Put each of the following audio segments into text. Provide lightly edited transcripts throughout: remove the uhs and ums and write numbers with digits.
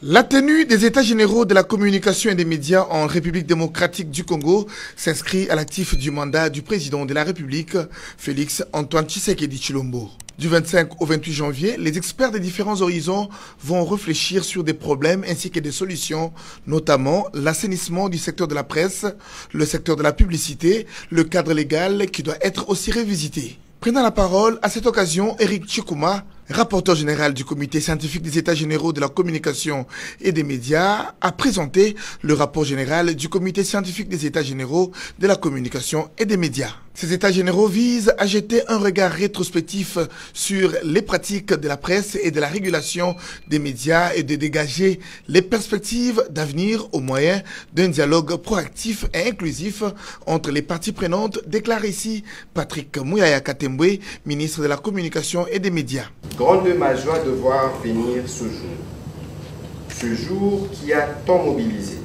La tenue des États généraux de la communication et des médias en République démocratique du Congo s'inscrit à l'actif du mandat du président de la République, Félix Antoine Tshisekedi Tshilombo. Du 25 au 28 janvier, les experts des différents horizons vont réfléchir sur des problèmes ainsi que des solutions, notamment l'assainissement du secteur de la presse, le secteur de la publicité, le cadre légal qui doit être aussi révisité. Prenant la parole à cette occasion, Eric Chikouma, rapporteur général du comité scientifique des États généraux de la communication et des médias, a présenté le rapport général du comité scientifique des États généraux de la communication et des médias. Ces États généraux visent à jeter un regard rétrospectif sur les pratiques de la presse et de la régulation des médias et de dégager les perspectives d'avenir au moyen d'un dialogue proactif et inclusif entre les parties prenantes, déclare ici Patrick Mouyaya Katembwe, ministre de la communication et des médias. Grande ma joie de voir venir ce jour qui a tant mobilisé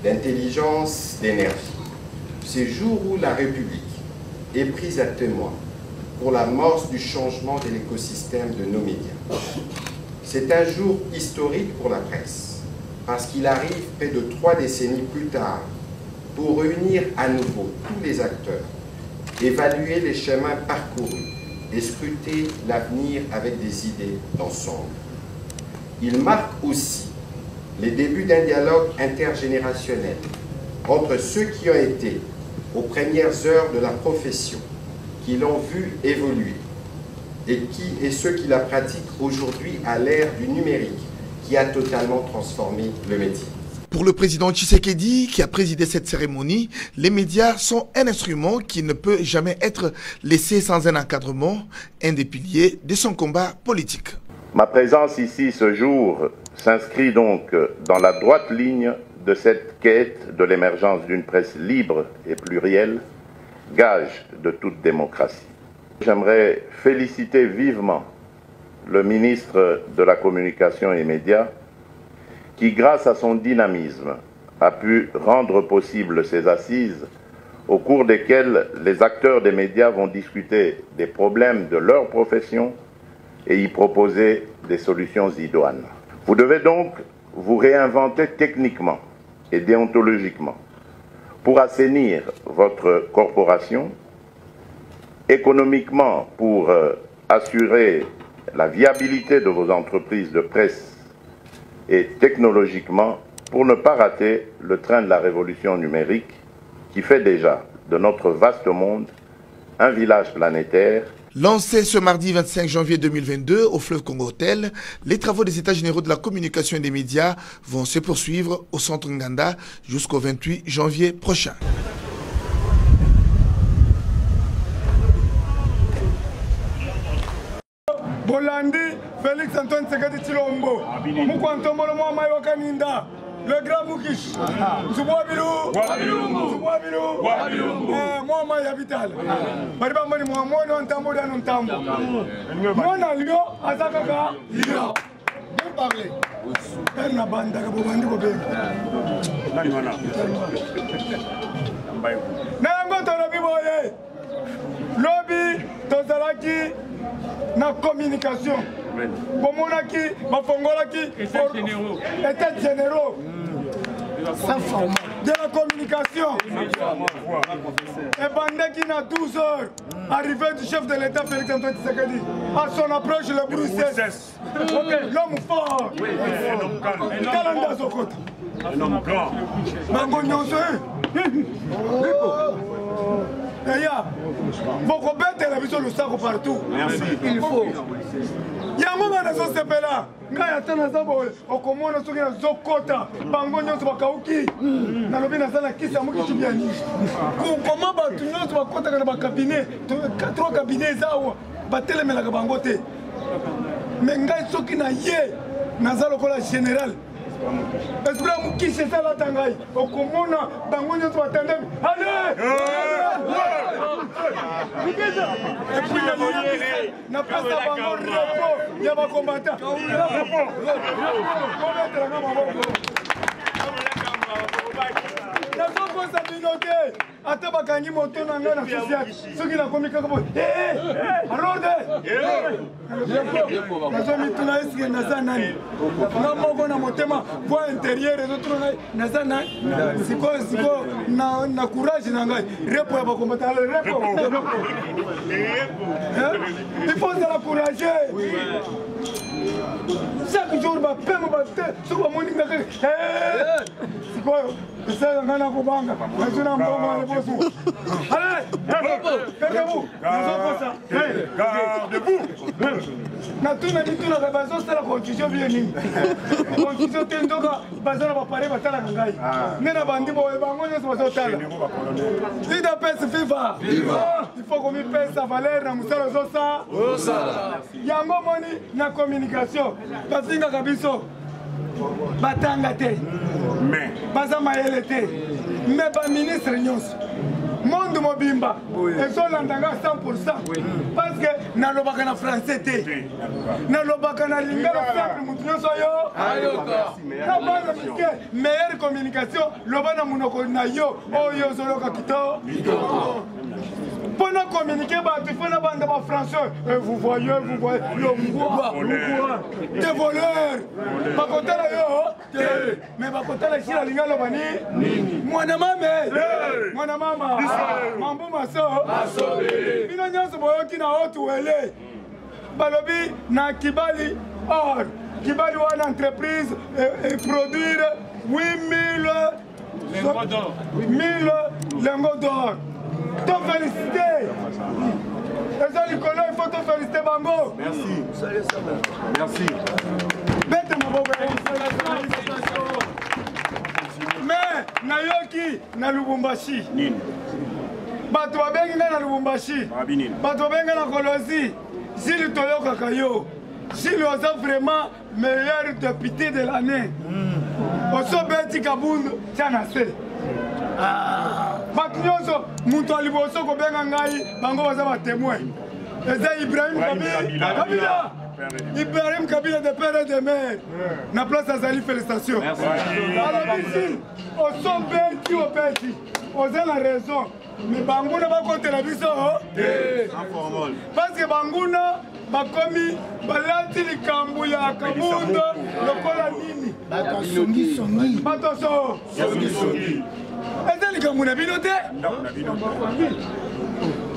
d'intelligence, d'énergie, ce jour où la République est prise à témoin pour l'amorce du changement de l'écosystème de nos médias. C'est un jour historique pour la presse, parce qu'il arrive près de 3 décennies plus tard pour réunir à nouveau tous les acteurs, évaluer les chemins parcourus et scruter l'avenir avec des idées d'ensemble. Il marque aussi les débuts d'un dialogue intergénérationnel entre ceux qui ont été aux premières heures de la profession, qui l'ont vu évoluer, et ceux qui la pratiquent aujourd'hui à l'ère du numérique, qui a totalement transformé le métier. Pour le président Tshisekedi, qui a présidé cette cérémonie, les médias sont un instrument qui ne peut jamais être laissé sans un encadrement, un des piliers de son combat politique. Ma présence ici ce jour s'inscrit donc dans la droite ligne de cette quête de l'émergence d'une presse libre et plurielle, gage de toute démocratie. J'aimerais féliciter vivement le ministre de la Communication et des Médias, qui, grâce à son dynamisme, a pu rendre possible ces assises au cours desquelles les acteurs des médias vont discuter des problèmes de leur profession et y proposer des solutions idoines. Vous devez donc vous réinventer techniquement et déontologiquement pour assainir votre corporation, économiquement pour assurer la viabilité de vos entreprises de presse et technologiquement pour ne pas rater le train de la révolution numérique qui fait déjà de notre vaste monde un village planétaire. Lancé ce mardi 25 janvier 2022 au Fleuve Congo Hotel, les travaux des États généraux de la communication et des médias vont se poursuivre au centre Nganda jusqu'au 28 janvier prochain. Bolandi, Félix Antoine Tshisekedi Tshilombo, Mukwantomolo Mwamai Wakaninda, le grand Mukish, Zouabilou, Mwamai Habital, Maribamani Mwamoni Antambo Dan Antambo, Mwana Lio, Azakaka, Lio. Bien parlé. Elle n'a pas d'agabobandi Bobé. Nango Torabi Boye, Lobby, Tozalaki. Na communication, Bomonaki, Mafongolaki, États généraux de la communication. Et Bandeki na 12 heures, arrivée du chef de l'État Félix Antoine Tshisekedi, à son approche le Bruxelles. L'homme fort, Kalanda Zokota. Bango Nyonso. Vous comprenez la vision de Sako partout. Merci. Il faut. Il y a un moment dans ce là. Quand il y a un temps, on commence à se faire Zokota. Bango Nyonso Bakauki. Dans le bien dans la kiss, c'est qui bien. Comment tu n'as pas compté dans le cabinet, 3 cabinets zao, batele mais la bangote. Mais ngai soki na ye, nazalo kola général. Est-ce que vous qui c'est ça la tangai? Au Komona, Bango Nyonso Batende. Allez! Et puis n'a pas ça Bango repos, il y a pas combattant. Repos. nazokosa bino te ata bakangi moto na ngai na sociate soki nakomi kaka boye arode nazomituna eske naza nani nga moko na motema voi intérieur ezotuna ngai naza nani sikoyo na courage na ngai repo ya bakombatala repo il faut ezala courage chaque jour bapema bate soki bamoni nga kaka sikoyo esala ngai nakobanga nazona mbongo ya liboso ale gardez-vous nazokosa natuna mitunaka bazosala confusion bie nini confusion te ndoka baza na bapare batalaka ngai nde na bandi boye bango nyonso bazotala idapesi fiva il faut komipesa valeur na mosala ozosala yango moni na communication basingaka biso batanga te baza mayele te me baministre nyonso monde mobimba ezolandanga 100% parce que nalobaka na français te nalobaka na lingala simple mutu nyonso yo na bana miske meilleure communication loba na monoko na yo oyo ozoloka kitoko pour nous communiquer, il faut bande de français. Vous voyez, le mouvoir, des voleurs. Pas côté là, mais pas côté là, ici la ligne lobani. Moi na mama, mambo maso. Bino nyonso boyo ki na otu ele. Balobi na Kibali or Kibali wana entreprise et produire 8000 lingots d'or. Te féliciter. Les Nicolas, il faut te féliciter, Bango. Merci. Bête ma bobe. Mais Nayoki na Lubumbashi. Bato babengi na Lubumbashi. Bato babengi na Kolosi. S'il toyoka kayo. S'il osa vraiment meilleur député de l'année. Oso beti kabundu chanase. Bato nyonso mutu aliboso kobenga ngai bango baza batémoin eza Ibrahim Kabila Ibrahim Kabila de père et de mère na place azali félicitations alobisi osobeti obeti oza na raison mais banguna bakotela biso parce que banguna bakomi balati likambo ya kabundo lokola nini bato songi eza likambo na bino te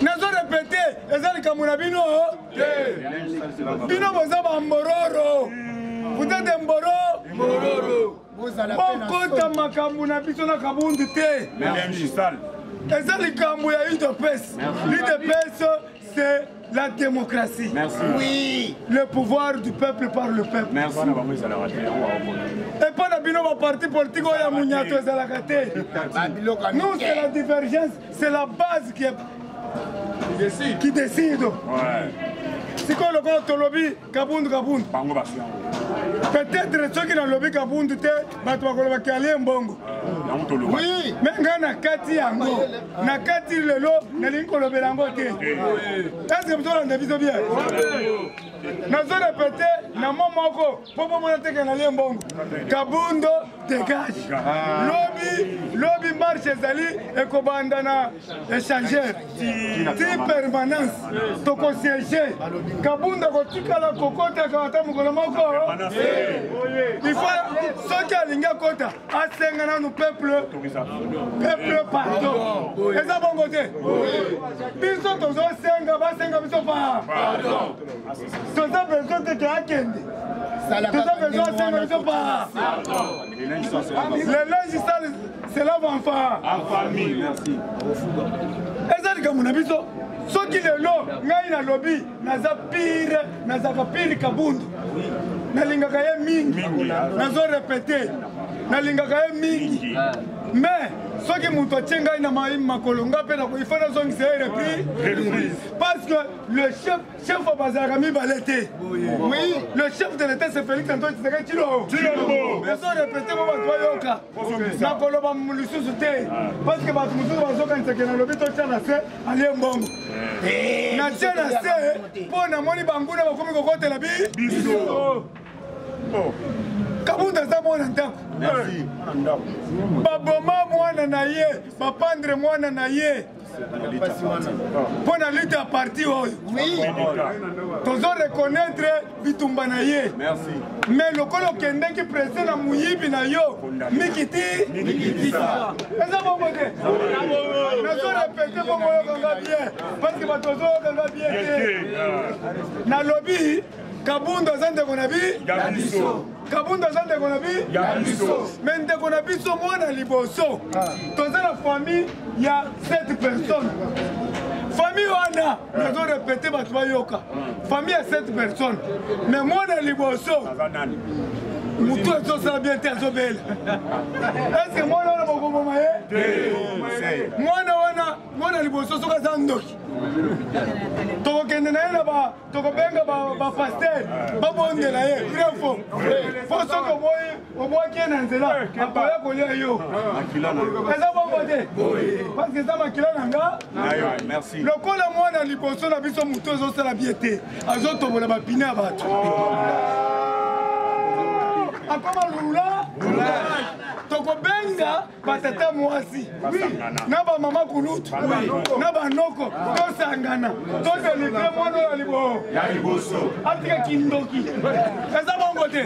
nazo répété eza likambo na bino bino boza bambororo vous êtes mbororo bokota makambo na biso na kabundu te eza likambo ya UDPS. L'UDPS c'est la démocratie. Merci. Oui. Le pouvoir du peuple par le peuple. Merci. Et pas la bino parti politique ya munyato ezalaka te. Nous c'est la divergence, c'est la base qui décide. Ouais. C'est quoi le gars tolobi kabundu. Peut-être ceux qui n'ont lobby kabundu te bato bakoloba kialie mbongo. Oui, mais nga na kati yango. Na kati lelo nalingi kolobela yango te. Est-ce que vous avez biso bien? Nazo répéter na momoko popo mona teke na lie mbongo. Kabundo dégage. Lobby marche ezali ekobanda na échangeur. Ti permanence. Toko siéger. Kabundo kotikala kokota kata mukolo moko. Il faut ceux qui alinga kota asenga na nous peuple pardon. Et ça bon côté. Biso tozo senga ba senga biso pardon. Tozo besoin de akende. Tozo besoin de senga biso pardon. Le linge sale c'est là enfant. En famille, merci. Et ça comme on a biso soki lelo ngai na lobby naza pire kabundu nalingaka ye mingi nazo répéter nalingaka ye mingi mais soki mutu atie ngai na makolo nga mpe il faut nazongisa ye repris parce que le chef bazalaka mibale te oui le chef de l'état c'est Félix Antoine Tshisekedi Tshilombo nazo répéter mo bato bayoka nakoloba lisusu te parce que bato mosusu bazokanisake na lobi totia na se alie mbongo natie na se mpo namoni banguna bakomi kokotela biso kabunda aza mwana ntako Merci. Baboma mwana na ye, bapandre mwana na ye. Pour la lutte à partir, oui. Tozo reconnaître bitumba na ye. Merci. Mais le colo kende qui présente na muyibi na yo, mikiti. Eza bon côté. Nazo répéter pour moi kanga bien, parce que batozo kanga bien. Na lobby, Kabunda zande konabi. Gabiso. Kabunda zande konabi. Gabiso. Mais nde konabi so mwana liboso. Tozo la famille, il y a 7 personnes. Famille wana, nous avons répété Batuayoka. Famille à 7 personnes. Mais moi dans Liboso, Moutou et Sosa bien terre belle. Est-ce que moi dans le Bogo Momaye? Moi dans Liboso, Soka Zandoki. Toko kende na ye na ba toko benga ba pasteur ba bonde na ye très faux faut so ko boy kena nzela apoya ko lia yo makila na eza bon côté parce que ça makila nanga merci le kola mwana liboso na biso muto zo sala biete azo tobola ba pina bato akoma lula toko benga batata mwasi na ba mama kulutu na ba noko to sangana to délivrer mwana ya libo ya liboso atika kindoki eza bongo te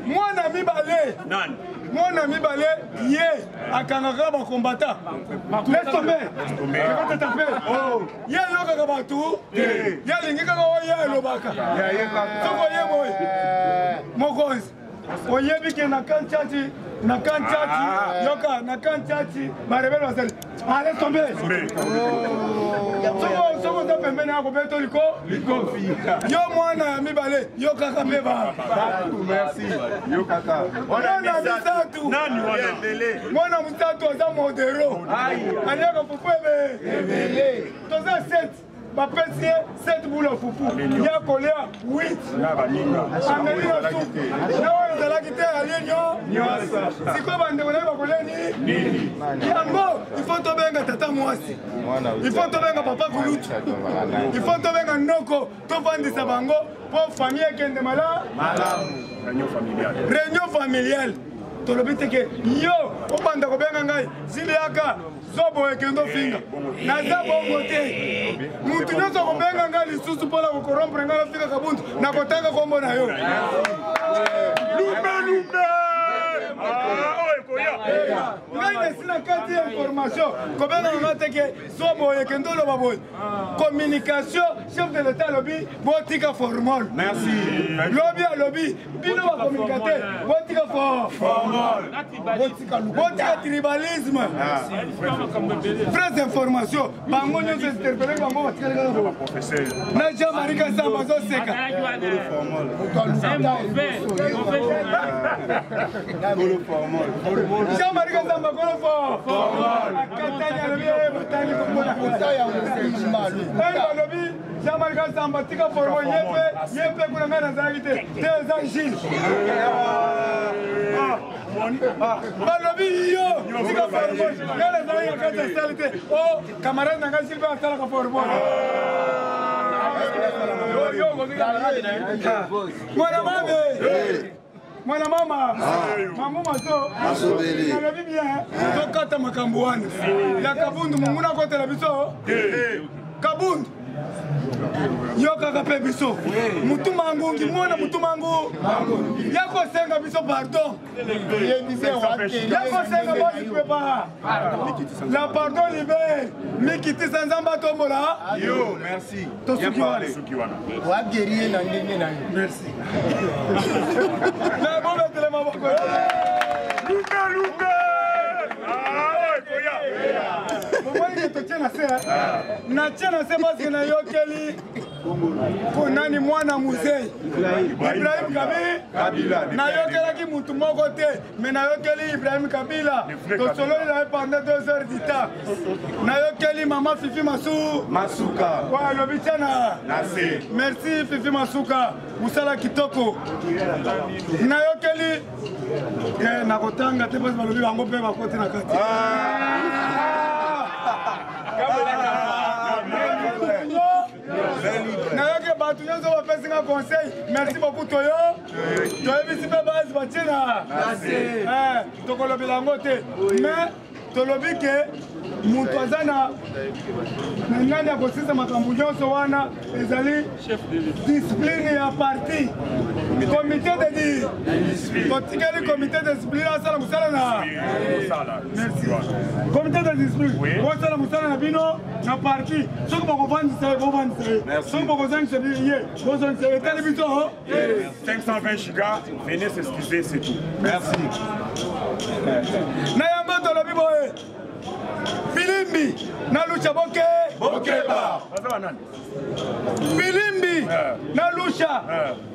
mwana mibale nani mwana mibale ye akangaka ba combattant laisse tomber va taper ye yokaka batu ye lingika ko ye lobaka soko ye boy mokonzi oyebi ke na kanchati yoka na kanchati barebele basali allez tomber soko ndo pembeni yako beto liko yo mwana mibale yoka kabeba merci yokaka mwana misatu mwana musatu aza modero aliaka fufu ebele toza 7 bapesi 7 boules au foufou. Il y a collé 8. Amélie au soupe. Là où on a la guitare à l'union. C'est quoi bande on a collé ni? Yango, il faut tomber un tata moisi. Il faut tomber un papa Koulout. Il faut tomber un noko. Tout bande sabango pour famille qui est malade. Réunion familiale. To le but que yo o banda ko benga ngai ziliaka zobo ekendo finga na zabo mote mutu nyoso ko benga ngai lisusu pola ko rompre ngai fika kabuntu na kotanga kombo na yo lumbe ngai sina kati information ko benga ngate ke zobo ekendo lo baboy communication chef de l'état lobby botika formal merci lobby à lobby bino ba communicateur botika formal botika tribalisme frères d'information bango nyonso interpellé bango batikala professeur na Jean-Marie Kasamba zo seka Jean-Marie Kasamba kolo formal akatanya lobby batani komona lobby Jean-Marie Kasamba tika formal yepe kuna ngana zagite teza jini balobi yo tika formal ngana zagite kata salite o camarade nanga silva asala ka formal Mwana mama, mamu maso, nalabi bien, tokata makambo wana. Ya kabundu munguna kote la biso. Kabundu. Yoka kape biso. Mutu mangu ngi mwana mutu mangu. Yako senga biso pardon. Yako senga basi kupepa. La pardon libère. Mikiti sanzamba tombola. Yo, merci. Tosukiwana. Wa guerrier na ngenge na. Merci. Na bombe tele maboko. Luka. Na tena se basi na yokeli konani mwana musei Ibrahim Kabila na yokelaki mutu moko te mais na yokeli Ibrahim Kabila to solo il a pendant 2 heures du temps na yokeli mama Fifi Masuka wa lobi tena merci Fifi Masuka musala kitoko na yokeli na kotanga te basi balobi bango pe bakote na kati nayoke batu nyonso bapesi nga conseil merci beaucoup toyo toyebisi mpe basi batie na tokolobela yango te mais tolobi ke moto aza na ngani ya kosisa makambo nyonso wana ezali discipline ya parti comité de dire totikeli comité de discipline asala mosala na merci comité de discipline osala mosala na bino na parti soki bokovandisa ye bovandisa ye soki bokozangisa ye bozangisa ye etali biso 520 gigas, venez s'excuser, c'est tout. Merci. na yango tolobi boye Filimbi na Lucha Bokeba Filimbi na Lucha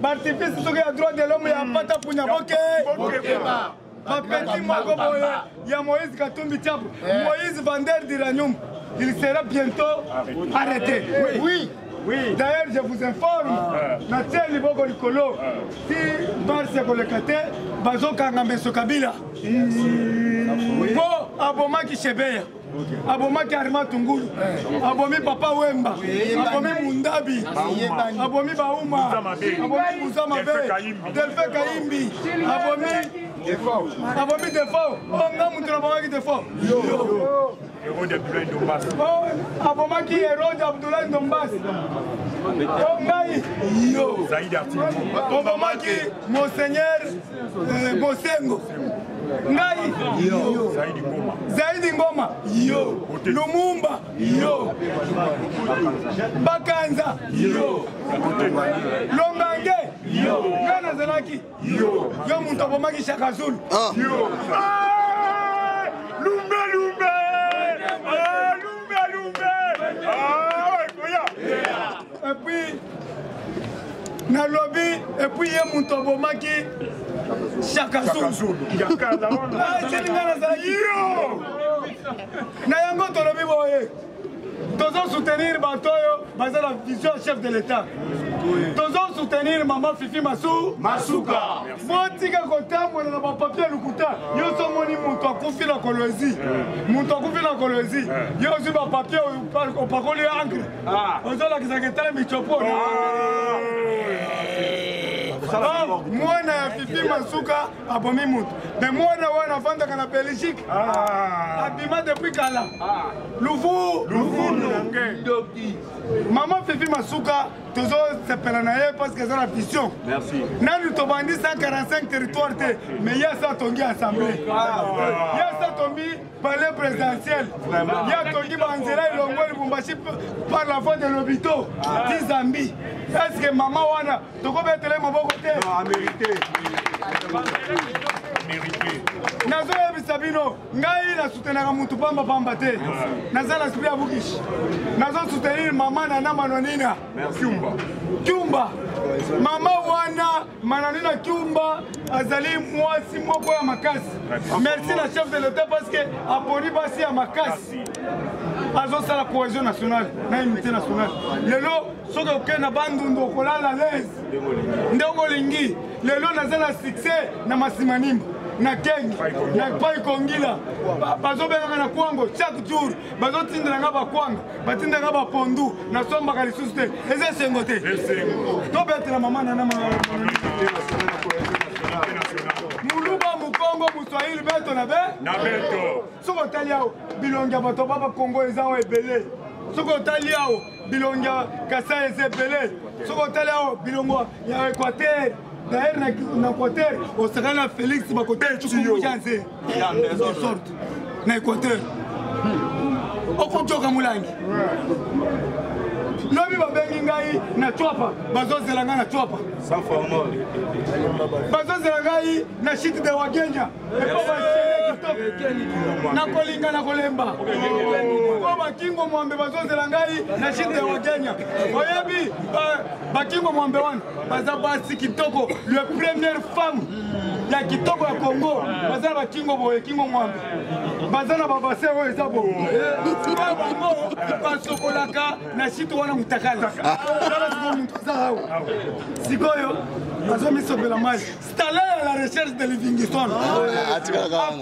Bartifice soki ya droit de l'homme ya pata punya Bokeba Papeti moko boye ya Moïse Katumbi Tchapou Moïse Vander d'Iranium il sera bientôt arrêté. Oui. Oui. D'ailleurs, je vous informe, Natia Liboko Likolo, si Barce Kolekate, Bazo Kangambeso Kabila. Bon, Aboma Kishebeya. Abomi Karima Tungulu, abomi Papa Wemba, abomi Mundabi, abomi Bauma, abomi Moussa Mabe, Delphin Kaimbi, abomi Defo, Onga Moutrabaki Defo. Héros Abdoulaye Ndombas. Abomaki Héros Abdoulaye Ndombas. Ongaï. Zaïd Artimon. Abomaki Monseigneur Bosengo. Ngai. Zaïd Ngoma. Zaïd Ngoma. Yo. Lumumba. Yo. Bakanza. Yo. Longange. Yo. Gana Zelaki. Yo. Yo Muntabomaki Chaka Zulu. Yo. Lumbe. Et puis, na lobby, et puis il y a mon tobomaki Chaka Zulu. Na yango tolobi boye. Tozo soutenir Batoyo, basé la vision chef de l'État. Tozo soutenir Maman Fifi Masuka. Fotika kotambo na ba papier lukuta. Yo so moni muntu akufi na kolwezi. Muntu akufi na kolwezi. Yo so ba papier au pakoli angre. Ozo la kisaketala michopo. Mwana ya Fifi Masuka abomi mutu. Mais mwana wana fanda kana Belgique. Abima depuis kala. Louvu. Maman Fifi Masuka, toujours c'est pelanaye parce que c'est la vision. Merci. Nous tobandi 145 territoires, mais il y a ça tongi assemblée. Il y a ça tongi palais présidentiel. Il y a tongi banzela et l'ongol Lubumbashi par la voie de l'hôpital. 10 Zambie. Est-ce que maman wana toko betele maboko te? Non, mérité. Nazo Sabino, ngai na soutenir mutu pamba te. Naza la spia bukish. Nazo soutenir maman na manonina. Merci. Kiumba. Mama wana manonina Kiumba azali mwasi moko ya makasi. Merci la chef de l'État parce que aponi basi ya makasi. Azo sala cohésion nationale, na unité nationale. Lelo soka okena bandu ndokola la l'aise. Ndongo lingi. Lelo naza na succès na masimanimba. Na Kenya, na Pai Kongila, bazo benga na Kwango chaque jour, bazo tindra nga ba Kwanga, batinda nga ba Pondu, na somba kali suste, eze sengote. To betela mama na mama. Muluba Mukongo Muswahili beto na be? Na beto. Soko taliao bilonga bato baba Kongo ezao ebele. Soko taliao bilonga Kasai ezebele. Soko taliao bilongo ya Equateur. D'ailleurs, dans l'Équateur, on sera là Félix Bakoté, tu peux changer. De sorte. Dans l'Équateur. On compte au Kamoulangi. Lobi babengi ngai na chwapa, bazo zelanga na chwapa. Sans formal. Bazo zelanga na shit de Wakenya. Na kolinga na kolemba. Ko bakingo mwambe bazo zelanga na shit de Wakenya. Oyebi bakingo mwambe wana baza basi kitoko, le première femme ya kitoko ya Congo. Baza bakingo boye kingo mwambe. Baza na babase oyo ezabo. Ba bango basokolaka na shit wana mutakala. Sikoyo, azomisopela maji. Stallé à la recherche de Livingstone. A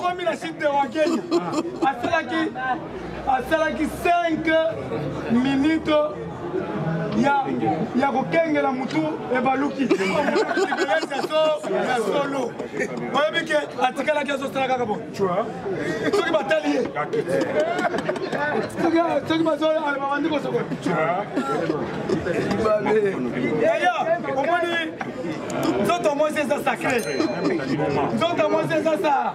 commis la chute de Wakenya. A cela qui 5 minutes ya kokengela mutu ebaluki ya solo oyebi ke atikalaki azosala kaka bo soki batali ye soki babandi kosokola yaya omoni nzoto mwasi eza sacré nzoto mwasi eza sa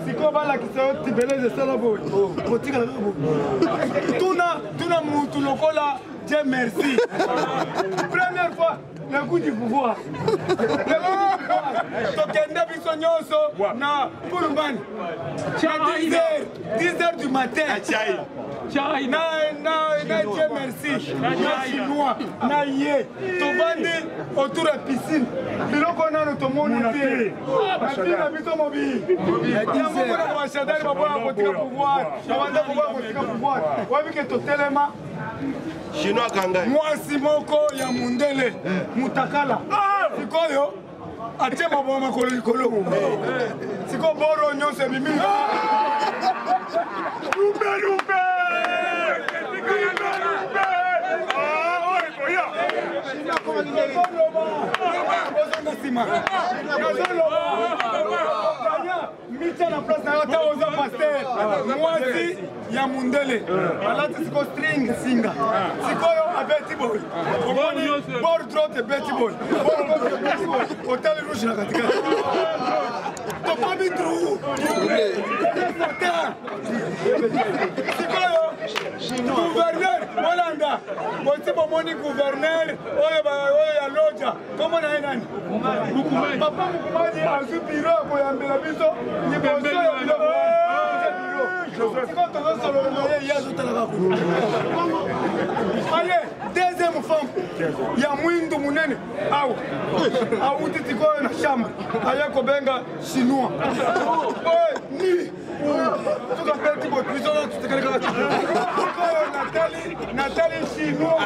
sikoyo balakisa yo tibeleze esala boye otikala kaka bo tuna mutu lokola Dieu merci. Première fois, le goût du pouvoir. Tokende biso nyonso na Pullman. 10h du matin. Na Dieu merci. Na chinois, na ye. Tovandi autour de la piscine. Biloko nano tomoni te. Na biso mobi. Yango mona kwa shadari baboya kotika pouvoir. Bawanda baboya kotika pouvoir. Wabi ke totelema Chinois Kangai. Mwasi moko ya mundele mutakala. Sikoyo atie maboma makolo likolo. Siko boro nyonse mimi. Lumbe. Micha na place na yota oza pasteur. Mwasi ya mundele. Alati siko string singa. Sikoyo abeti boy. Omoni bor droite beti boy. Bor gauche beti boy. Hotel rouge na katika. Tokomi trou. Sikoyo gouverneur Holanda. Boti bomoni gouverneur oyo ya loja. Komo na nani? Papa Mukumaji azu biro koyambela biso. Allez, deuxième femme, il y a Mwindu Munene. Aou titiko na chambre. Aya kobenga chinois. Ni. Tu appelles tipo prison tu te calcules. Nathalie chinois.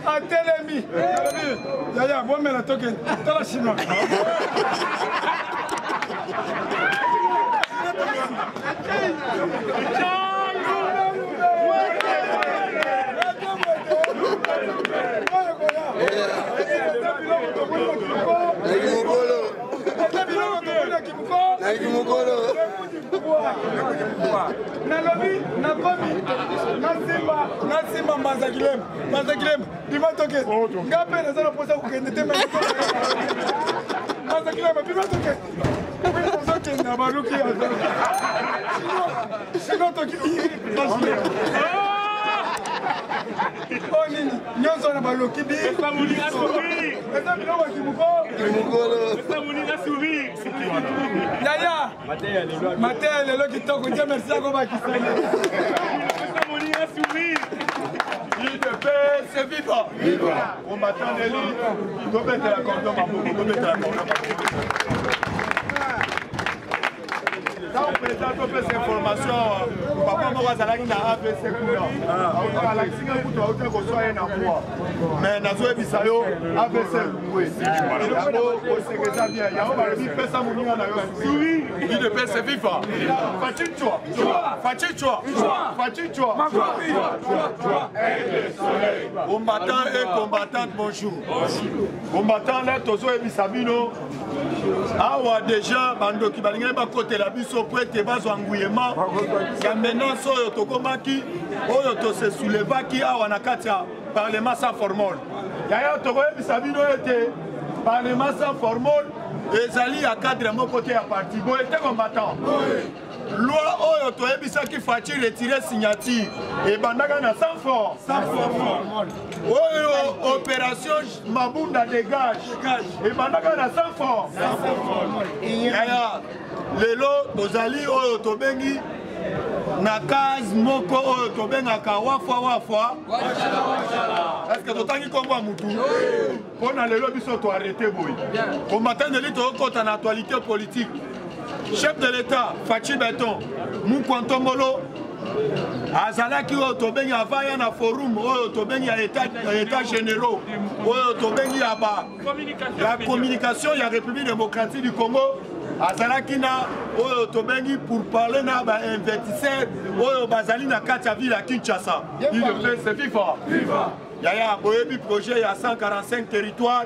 Atelemi. Yaya, bon mais la token. Tala chinois. Nasimba Mazagilem bima toke ngape nazala posa kukende te Mazagilem bima toke posa kende baruki sino toke oh nini nyonso na baloki bi esa mulina souvi esa biloko kimukolo esa mulina souvi yaya mateya lelo kitoko ntia merci yako bakisani esa mulina souvi c'est vivant. Combattant d'élite, la cordon Quand on présente ces informations, papa m'a dit que APC mais Nazo Bisayo APC il ne peut se vivre. Combattant et combattante, bonjour. Combattant, là, Tozo et Bisabino. Awa déjà, bando qui balingue ba côté la biso pour être bas engouillement. Ya maintenant soyo tokomaki, oyo to se souleva qui awa na katia parlement sans formol. Ya to et Bisabino était parlement sans formol. Ezali à cadre mon côté à parti. Bo était combattant. Loi oyo to ebisa qui fati retirer signature et bandaka na sans fort. Oyo opération Mabunda dégage et bandaka na sans fort. Yaya lelo tozali oyo to bengi na case moko oyo to bengaka wafwa. Est-ce que totangi kombo mutu? Pona lelo biso to arrêter boy. Combattant de l'élite kota na actualité politique. Chef de l'État, Fachi Beton, Moukwanto Molo, Azalaki Otobengi Avaya na forum, Otobengi à État généraux, Otobengi à la communication, il y a République démocratique du Congo, azalaki na oyo tobengi pour parler na ba investisseur oyo bazali na kati ya ville ya Kinshasa. Il le fait, c'est FIFA. Yaya boyebi projet ya 145 territoires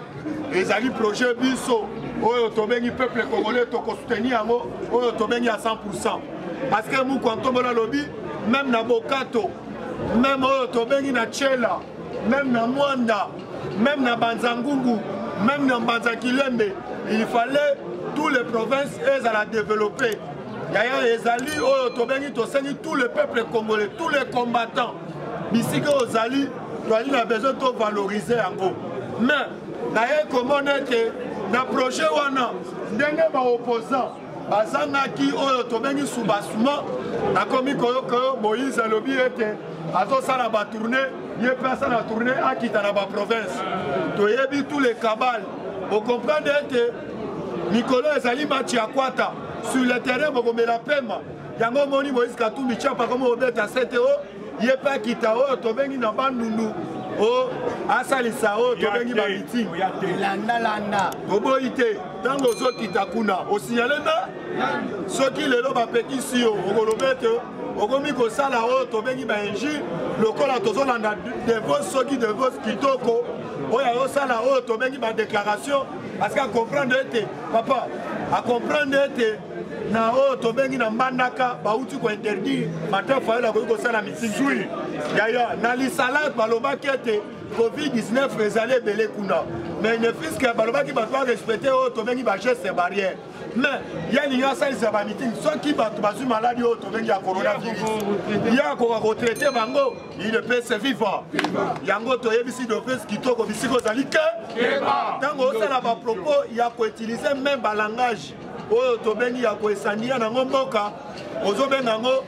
ezali projet biso oyo tobengi peuple congolais toko soutenir yango oyo tobengi à 100%. Parce que mu kwantombola lobi même na Bokato, même oyo tobengi na Tchela, même na Mwanda, même na Banzangungu, même na Banzakilembe, il fallait toutes les provinces elles à développer. Yaya ezali oyo tobengi tosengi tout le peuple congolais, tous les combattants. Bisika ozali on a besoin de valoriser encore. Mais, d'ailleurs, comment on est dans le projet, on a des opposants. Bazangaki oyo tobengi soubassement na komi koyo Moïse alobi ete azosala ba tourner ye pesa na tourner akita na ba province toyebi tous les cabales. Vous comprenez que Nicolas ezali match ya kwata sur le terrain bokomela pema yango moni Moïse Katumbi chapa comme obeta 7 ye pa kita oyo tobengi na bandundu o asalisa oyo tobengi ba meeting landa toboyi te ntango ozokita kuna osignale na soki lelo bapekisi yo okoloba ete okomi kosala oyo tobengi ba injure lokola tozolanda devose soki devose kitoko oyo ayosala oyo tobengi ba déclaration parce que comprendre ete papa a comprendre ete na oyo tobengi na mbandaka bauti ko interdire matin faela ko kosala meeting sui yaya na lisala balobaki ete Covid-19 ezali ebele kuna mais ne fiske balobaki bato ba respecter oyo tobengi ba geste barrière mais yalinga asalisa ba meeting soki bato bazwi maladi oyo tobengi ya coronavirus ya koka kotraite bango il ne peut se vivre yango toyebisi d'office kitoko bisiko ozali ke ntango osala ba propos ya koutiliser même ba langage oyo tobengi ya koesania nango mboka ozobenga yango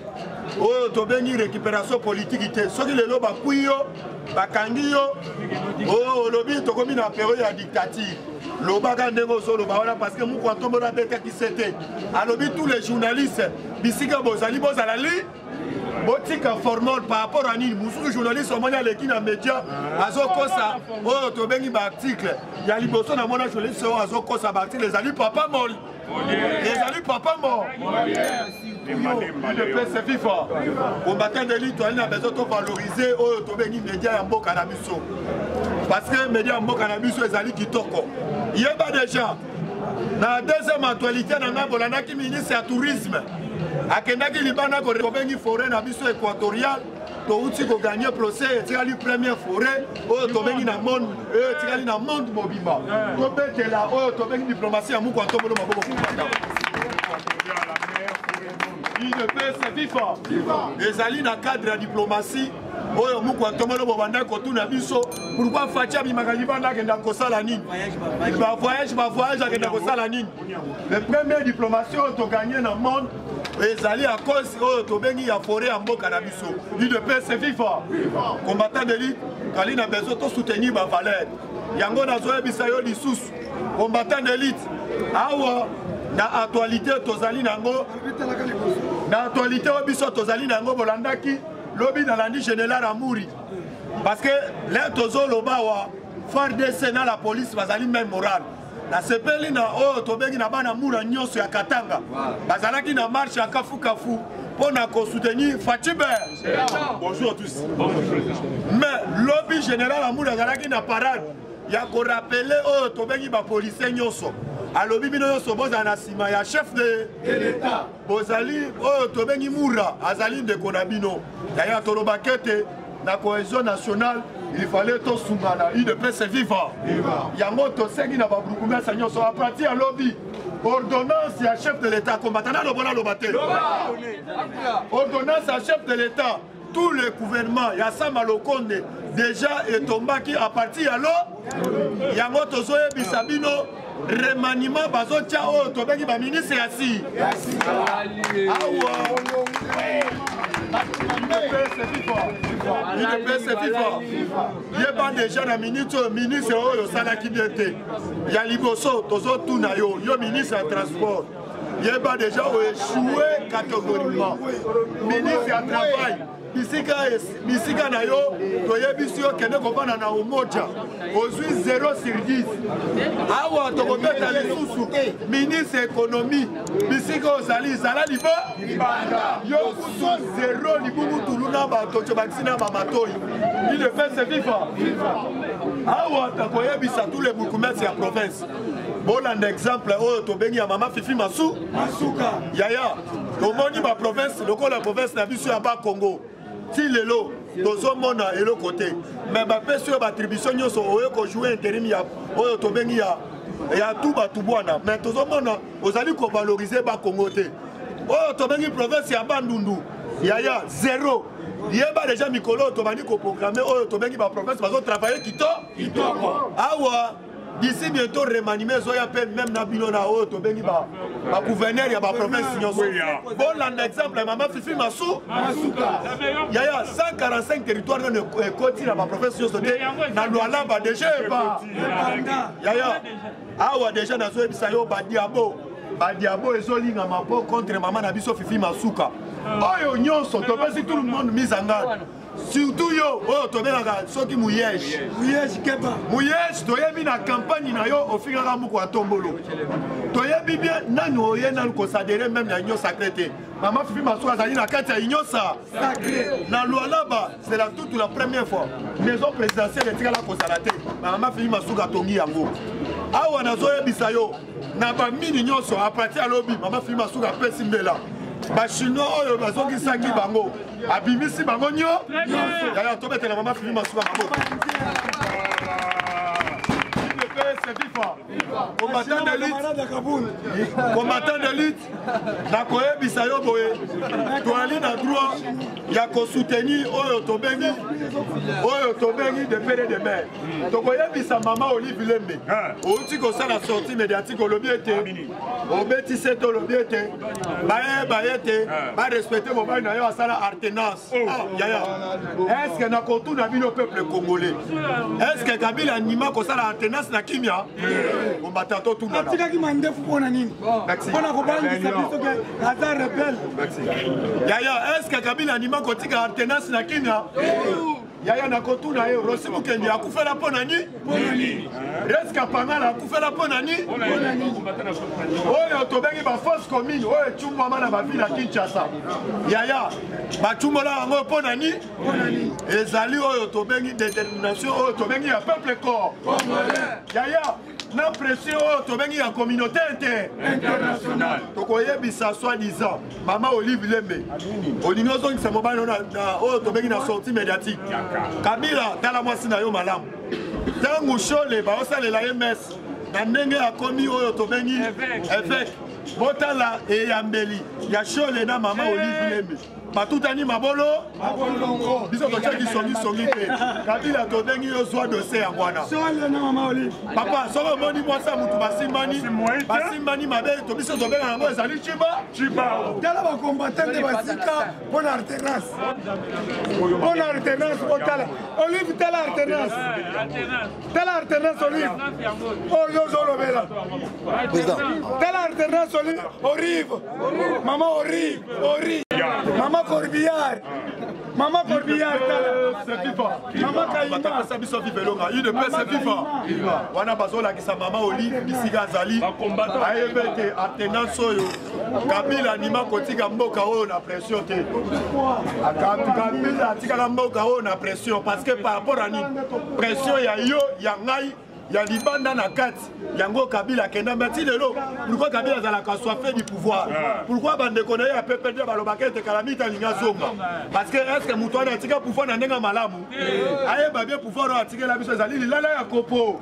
oyo tobengi récupération politique te soki lelo bakui yo bakangi yo oyo olobi tokomi na période ya dictature lobaka ndenge ozoloba wana parce que moko atombola abetaki te alobi tous les journalistes bisika bozali bozala li botika formol par rapport à nini musuku journaliste omoni aleki na média azokosa oyo tobengi baarticle ya liboso na mona journaliste oyo azokosa baarticle ezali papa mol ezali papa mort le pèse FIFA combattant de l'île toali na besoin de valoriser oyo tobengi média ya mboka na biso parce que média ya mboka na biso ezali kitoko yeba déjà na deuxième actualité na nga bolandaki ministre ya tourisme akendaki libanda kobengi forêt na biso équatoriale touti koganye procès etikali première forêt oyo tobengi na monde etikali na monde mobimba tobetela oyo tobengi diplomatie ya muku atombolo maboko kombata il ne peut se vivre ezali na cadre ya diplomatie oyo muku atombolo bobanda kotuna biso pourquoi Fatia bimaka libanda akenda kosala nini bavoyage akenda kosala nini le premier diplomatie oyo toganye na monde ezali à cause oyo tobengi ya forêt ya mboka na biso il ne peut se vivre combattant de l'île kali na besoin to soutenir ba valeur yango nazoyebisa yo lisusu combattant de l'île awa na actualité tozali nango na actualité oyo biso tozali nango bolandaki lobi nalandi général Amouri parce que là tozoloba wa FARDC na la police bazali même morale na sepeli na oyo tobengi na bana mura nyonso ya Katanga bazalaki na marche ya kafu pona ko soutenir Fatibe. Bonjour à tous. Mais lobby général Amouri azalaki na parade ya ko rappeler oyo tobengi ba policier nyonso alobi bino nyonso boza na sima ya chef de l'État bozali oyo tobengi mura azali ndeko na bino d'ailleurs tolobakete na cohésion nationale il fallait tout soumana il ne peut se vivre yango tosengi na babrukumesa nyonso a partir ya lobby ordonnance ya chef de l'État combattant lobola lobate ordonnance ya chef de l'État tout le gouvernement ya Sama Lokonde déjà etombaki à partir ya lo yango tozoyebisa bino remaniement bazotia oyo tobengi baministre ya si awa il ne peut se vivre yeba déjà na ministre oyo salaki bien te ya liboso tozotuna yo ministre ya transport yeba déjà échoué catégoriquement. Ministre ya travail. Bisika na yo toyebi yo kende kofana na umoja ozwi 0 sur 10 awa tokobeta lisusu ministre économie bisika ozali zala libanda yo kusu 0 libumu tuluna bato bakisina bamatoi il le fait c'est vivant awa tokoyebisa tous les bourgmestres ya province bolanda exemple oyo tobengi ya mama Fifi Masuka yaya tomoni ba province lokola province na biso ya ba Congo ti lelo tozomona elo côté mais bapesi oyo batribution nyonso oyo kojouer intérim ya oyo tobengi ya tout batu bwana mais tozomona ozali kovaloriser bakongo te oyo tobengi province ya Bandundu yaya 0 yeba déjà mikolo tobandi koprogrammer oyo tobengi baprovince bazotravailler kitoko awa d'ici bientôt remanimer zoya peine même na bino na oyo tobengi ba gouverneur ya ba province nyonso bon un exemple maman Fifi Masuka yaya 145 territoires ne koti na ba province nyonso te na Lualaba déjà ba yaya awa déjà na zo ebisa yo ba diabo ezolinga mapo contre maman na biso Fifi Masuka oyo nyonso topesi tout le monde mise en garde. Surtout yo, oh, tobelaka soki muyej keba. Muyej toyebi na campagne na yo ofingaka muko atombolo. Toyebi bien nanu oye nanu kosadere même na union sacrée. Maman Fifi Masuka zali na kati ya union sacrée. Na Lualaba, c'est toute la première fois. Maison présidentielle etikala kosalate. Maman Fifi Masuka tongi yango. Awa na zoyebisa yo na ba mini nyonso a partir ya lobi Maman Fifi Masuka pesi mbela. Bachinois oyo bazongisaki bango abimisi bango nyo yaya tobetela Maman Fifi Masuka bango combattant d'élite nakoyebisa yo boye toali na droit ya kosoutenir oyo tobengi de père et de mère tokoyebisa Maman Olive Lembe outi kosala sortie médiatique olobi ete obeti seto olobi ete bayeba ete barespecte mobali na yo asala artenance yaya est-ce que nakotuna bino peuple congolais est-ce que Kabila anima kosala artenance na kimia combattant tout na atikaki mandefu pona nini pona kobangisa biso ke aza rebelle yaya est-ce que Kabila anima kotika artenance na kimia yaya nakotuna ye Rosi Mukendi akufela pona ni Reska Pangala akufela pona ni oyo tobengi ba force commune oyo chumba mana ba ville ya Kinshasa yaya ba chumbola ngo pona ni ezali oyo tobengi détermination oyo tobengi ya peuple corps yaya na pression oyo tobengi ya communauté internationale tokoyebisa soi-disant Maman Olive Lembe olingi ozongisa mobali oyo tobengi na sortie médiatique Kabila tala mwasi na yo malamu tangu shole baosalela ye messe na ndenge akomi oyo tobengi évêque botala eyambeli ya shole na Maman Olive Lembe batutani mabolo biso tochaki songi te Kabila tobengi yo zwa dossier ya mwana papa soko moni mwasa mutu basimbani mabe to biso tobenga yango ezali chiba tala bakombatante basika mpona alternance otala Olive tala alternance Olive oyo ozolobela tala alternance Olive orive Maman orive Maman Corbillard, Maman Kaïma, biso vivelonga, il ne peut se vivre. Wana bazola ki sa Maman Olive bisika zali, ayebete alternance oyo. Kabila nima kotika mboka oyo na pression te. Kabila tika mboka oyo na pression parce que par rapport à ni pression ya yo ya ngai ya libanda na kati yango Kabila kenda mati lelo pourquoi Kabila za la soifé du pouvoir pourquoi bande connaît ya PPD balobaka te kalamita linga zonga parce que est-ce que mutoana tika pouvoir na ndenga malamu aye ba bien pouvoir atika la biso zali lala ya kopo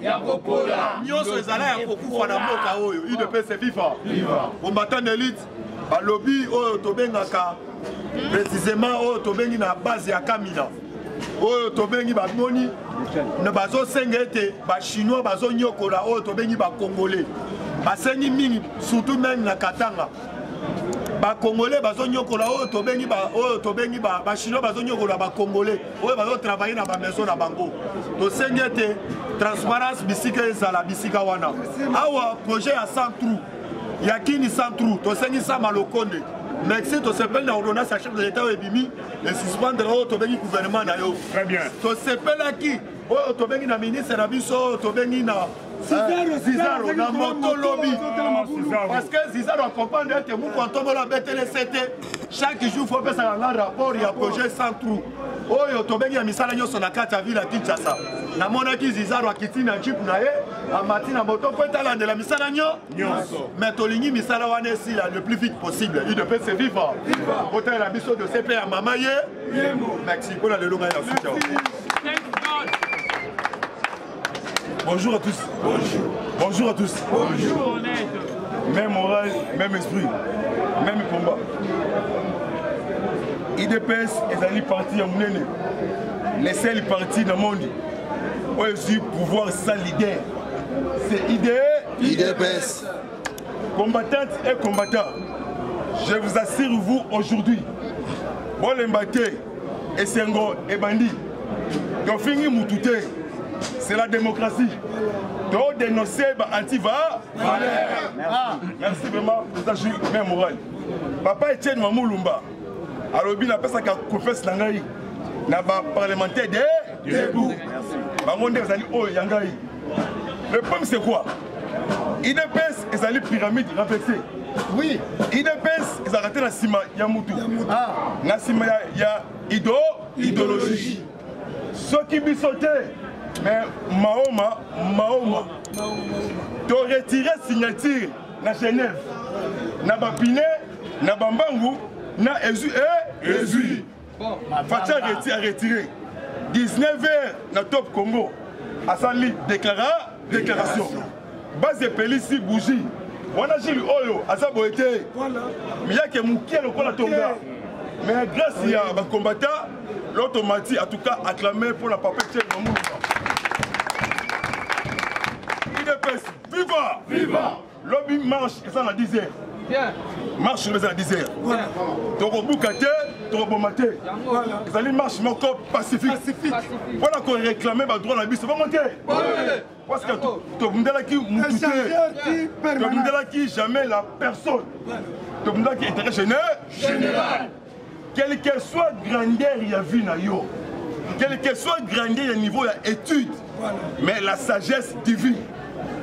nyonso ezala ya kokufa na mboka oyo il ne peut se vivre combattant d'élite balobi oyo tobengaka précisément oyo tobengi na base ya Kamina oyo tobengi bamoni ne bazo senga ete ba chinois bazo nyokola oyo tobengi ba congolais basengi mingi surtout même na Katanga ba congolais bazo nyokola oyo tobengi ba chinois bazo nyokola ba congolais oyo bazo travailler na ba maison na bango to senga ete transparence bisika ezala bisika wana awa projet ya 100 trous Yakini Santrou, Tosengi Samalokonde. Merci, tu s'appelles dans l'ordonnance à chef de l'État et Bimi et suspendre le gouvernement. Très bien. Tu s'appelles qui? Tu es un ministre, tu es un Zizaro, na moto lobby. Parce que Zizaro accompagne que vous quand on la BTLCT, chaque jour il faut faire un rapport, il y a un projet sans trou. Oyo tobengi ya misala nyoso na kati ya ville ya Kinshasa. Na monaki Zizaro akiti na jeep na ye, amati na moto po etala de la misala nyonso. Mais tolingi misala wana si le plus vite possible. Il peut se vivre. Autant la biso de CP à mama ye. Merci pour la longa ya soutien. Bonjour à tous. Bonjour. Bonjour à tous. Bonjour. Même morale, même esprit, même combat. IDPS est parti à Mounene. Les seuls partis dans le monde où je suis pouvoir sans leader. C'est IDPS. Combattantes et combattants, je vous assure vous aujourd'hui, bon les mbaté, et Sengo et bandit, donc fini moutouté. C'est la démocratie. Donc dénoncer anti-va. Merci vraiment pour ta même morale. Papa Etienne Mamoulumba. Alors il a fait ça confesse nangai. Na ba parlementaire debout. Bangonde ezali o yangai. Le problème c'est quoi? IDPS ezali pyramide renversée. Oui. IDPS ils arrêté la sima ya mutu. Na sima ya idéologie. Ceux qui bisoté. Mais Mahoma, tu retiré signature na Genève, na Bapine, na Bambangu, na Ezu. Fatia a retiré. 19h na Top Congo, Asali déclaration. Base de Pélissi bougie. On a dit Oyo, Asabo était. Mais il y a que Moukia le la Tonga. Mais grâce à un combattant, l'automatique a tout cas acclamé pour la papette de Mamoulou. Viva! Viva! Lobby marche et ça à 10h. Marche sur les à 10h. Toro Boukate, Toro Bomate. Ils allaient marcher mais encore pacifique. Voilà qu'on réclamait le droit à la bise. Ça va monter. Parce que Tobundala qui moutouté. Tobundala qui jamais la personne. Tobundala qui est intérêt général. Quelle que soit grandeur il y a vu na yo. Quelle que soit grandeur il y a niveau il y a étude. Mais la sagesse divine.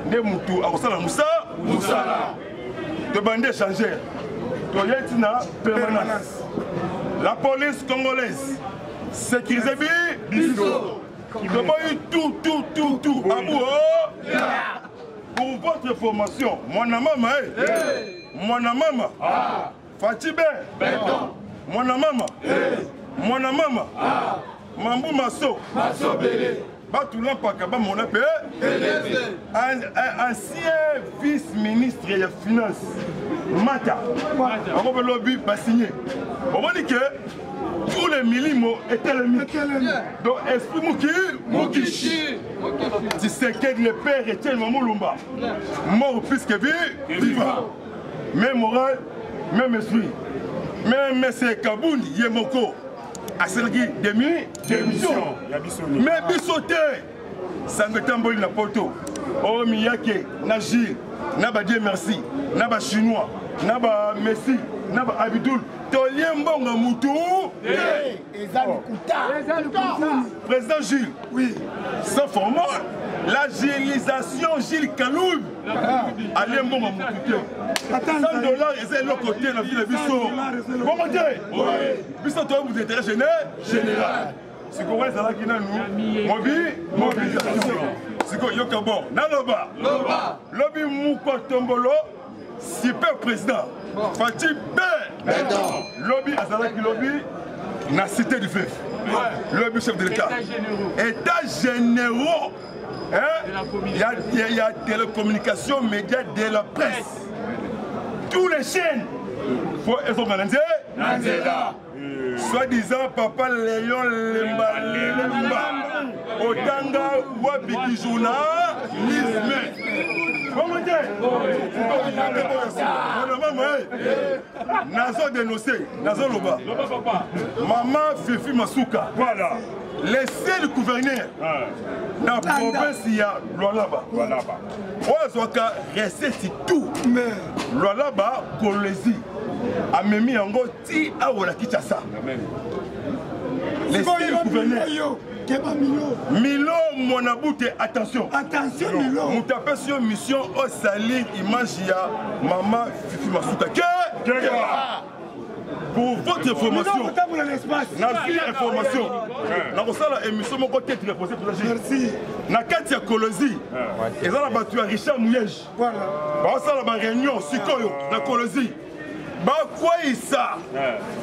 Ne moutou akosala musala de bande échangère to yetina permanence la police congolaise sécurisé biso tout abou pour votre formation mwana mama Fatibé mwana mama Mambu Maso Bele Batoula Pakaba mon appel, ancien vice-ministre des Finances, Mata, on lobby pas signé. On va dire que tous les millimos étaient les mythes. Donc, esprit Moukichi, tu sais que le père était Mamoulumba, mort plus que vivant. Même morale, même esprit. Même M. Kabouni, Yemoko. À celle qui démission. Mais bisoté, ça me tamboli na poto. Oh Miyake, na Gilles, na ba Dieu merci, na ba chinois, na ba Messi, na ba Abidoul. Toliembo nga mutu. Président Gilles, oui, sans format, la gilisation Gilles Kaloub. Allez bon nga mutu. $100 et c'est l'autre côté de la ville de Bissot. Comment dire? Bissot, toi, vous êtes général. C'est qu'on va là qui n'a nous. Mobilisation. C'est qu'on y a bon. Naloba. Lobby Mouko Tombolo. Super président. Fatih B. Lobby Azalaki Lobby. Na cité du fleuve. Lobby chef de l'État. État généraux. Il y a télécommunication, médias, de la presse. Tous les chaînes, il faut être organisé. Soi-disant, Papa Léon Lemba, Otanga, Wabiki journalisme. Nazo dénoncé, Nazo Loba. Maman Fifi Masuka. Voilà. Les seuls gouverneurs dans la province, il y a Lualaba. On a resté tout. Lualaba, Kolezi, a mis en gros, ti a ou la Kinshasa. Les seuls gouverneurs. Milo Monaboute, attention. Attention, Milo. Nous tapons sur mission au Sali, image ya Maman Fifi Masuka. Pour votre information, information. Dans émission, mon côté est reposé pour la Merci. Na Katia Kolosi, et dans la battue à Richard Mouyej. Voilà. Dans la réunion, Sikoyo, la Kolosi. Bah quoi ça?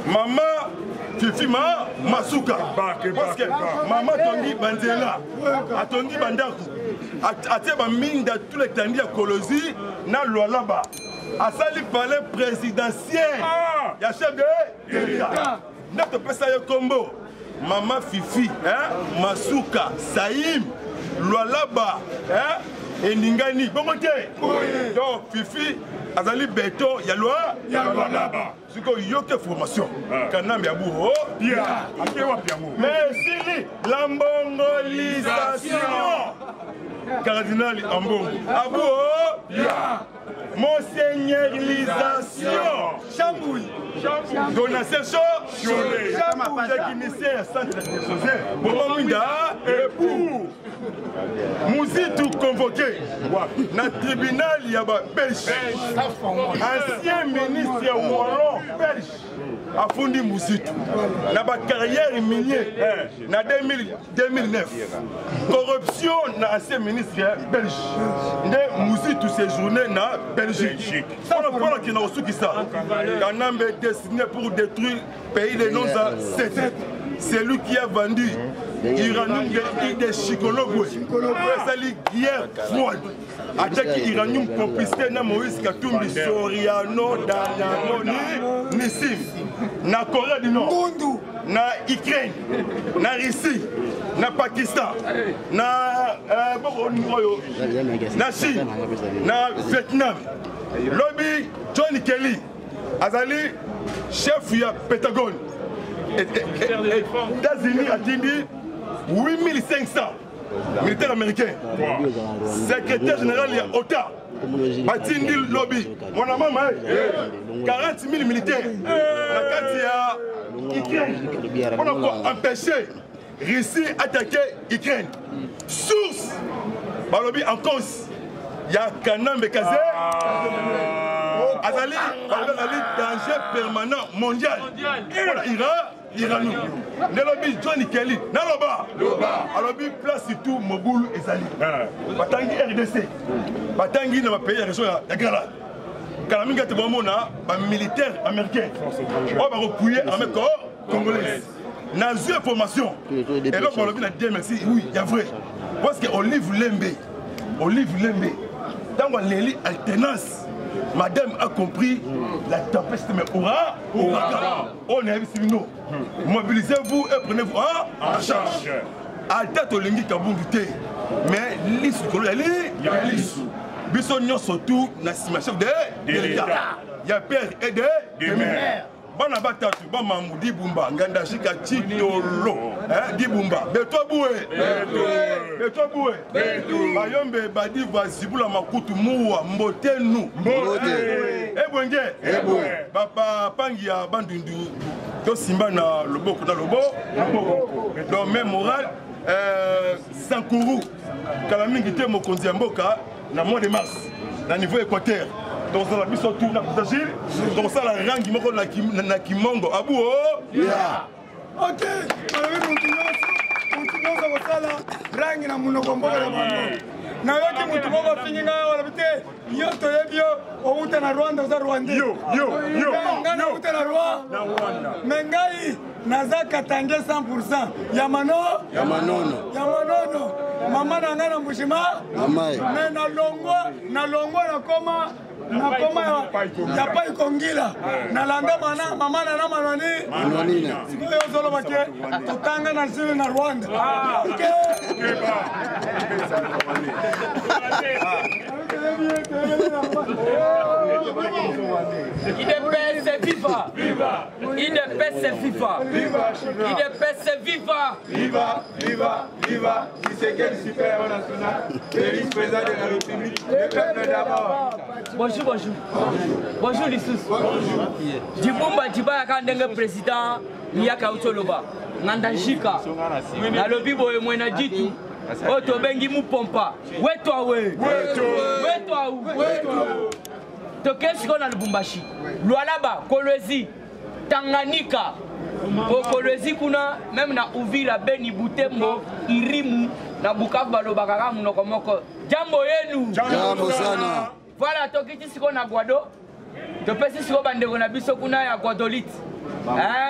Maman Fifi Masuka. Parce que maman Tongi Bandela, a Tongi Bandaku, a Teba Minda tous les tandis à Kolosi, na Lualaba. A sali palais présidentiel. Il y a chef de l'État. Notre personne combo. Maman Fifi, Masuka, Saïm, Lualaba, et Ningani. Bon côté. Donc Fifi, Azali Beto, il y a Lualaba. C'est quoi yoke formation. Kanam Yabou. Merci. L'ambongolisation. Cardinal Ambon. Abou. Monseigneurlisation. Chambouille. Donation Cholet. Chambouille. Technicien à centre de José. Bomamunda. Époux. Mouzitou convoqué. Dans le tribunal, il y a Belge. Ancien ministre Wallon Belge. A fondé Mouzitou. Dans la carrière minière. En 2009. Corruption dans l'ancien ministre belge. Mouzitou séjourné dans Belgique. On a qui n'a reçu ça. Kanam est destiné pour détruire le pays des noms à 7. C'est lui qui a vendu l'uranium de Chikologwe. C'est lui qui est froide. Attaque l'uranium complicité na Moïse Katumbi, Soriano, Daniano, Nissim. Na Corée du Nord, na Ukraine, na Russie, na Pakistan, na Chine, na Vietnam. Lobby John Kelly, Azali, chef du Pentagone. États-Unis a dit 8500 militaires américains. Secrétaire général, il y a OTA. Batindi Lobby. Mon maman, 40 000 militaires. La Ukraine. On a quoi empêcher Russie attaquer Ukraine. Source. Lobby en cause. Il y a Kanam Bekazé. Azali, danger permanent mondial. Iran. Nelobi Johnny Kelly. Naloba. Alobi place tout Moboulou et Zali. Batangi RDC. Batangi dans ma pays la région de Gala. Kalaminga te bomona ba militaire américain. On va recueillir armée congolaise. N'a eu information. Et là on l'a dit merci. Oui, il y a vrai. Parce que Olive Lembe. Dans la alternance. Madame a compris la tempête, mais on est ici, nous. Mobilisez-vous et prenez-vous en charge. À date, on a dit mais l'issue, il y a surtout la chef de l'État. Il y a père et de mère. Bana batatu ba mamudi bumba nganda shika chitolo dibumba beto boué bayombe badi vasibula makutu muwa mbotenu ebwenge papa pangi ya bandundu to simba na loboko donc même moral Sankuru kala mingi te mokonzi ya mboka na mois de mars na niveau équateur. Donc ça va bien surtout na Brazil. Donc ça la rangi moko na Kimongo. Abu OK. Continuons à ça là. Rangi na munoko mboka na bano. Na yoki mutu moko finga wala bite. Yoto yebio outa na Rwanda za Rwanda. Yo. Ngana outa na Rwanda. Mengai naza katange 100%. Yamanono. Mama na ngana mbushima. Mais na longo na koma ya pai kongila na landa mama na manwani siko yo zolo bake tutanga na sile na Rwanda IDPS c'est viva. IDPS c'est viva. IDPS c'est viva. Viva. Tshisekedi super national. Le vice-président de la République. Le peuple d'abord. Bonjour. Bonjour Lissous. Dibumba Dibaya Kandenge président Yaka Utoloba. Nandajika. Na lobi boye mwena jitu. Oto bengi mu pompa. Wetwa we. Tokesi kona Lubumbashi. Lualaba, Kolwezi, Tanganyika. Kolwezi kuna même na Uvira, Beni, Butembo, Irimu, na Bukavu balobaka munoko moko. Jambo yenu. Jambo sana. Voilà, tokiti siko na Guado. Topesi siko bandeko na biso kuna ya Guadolite.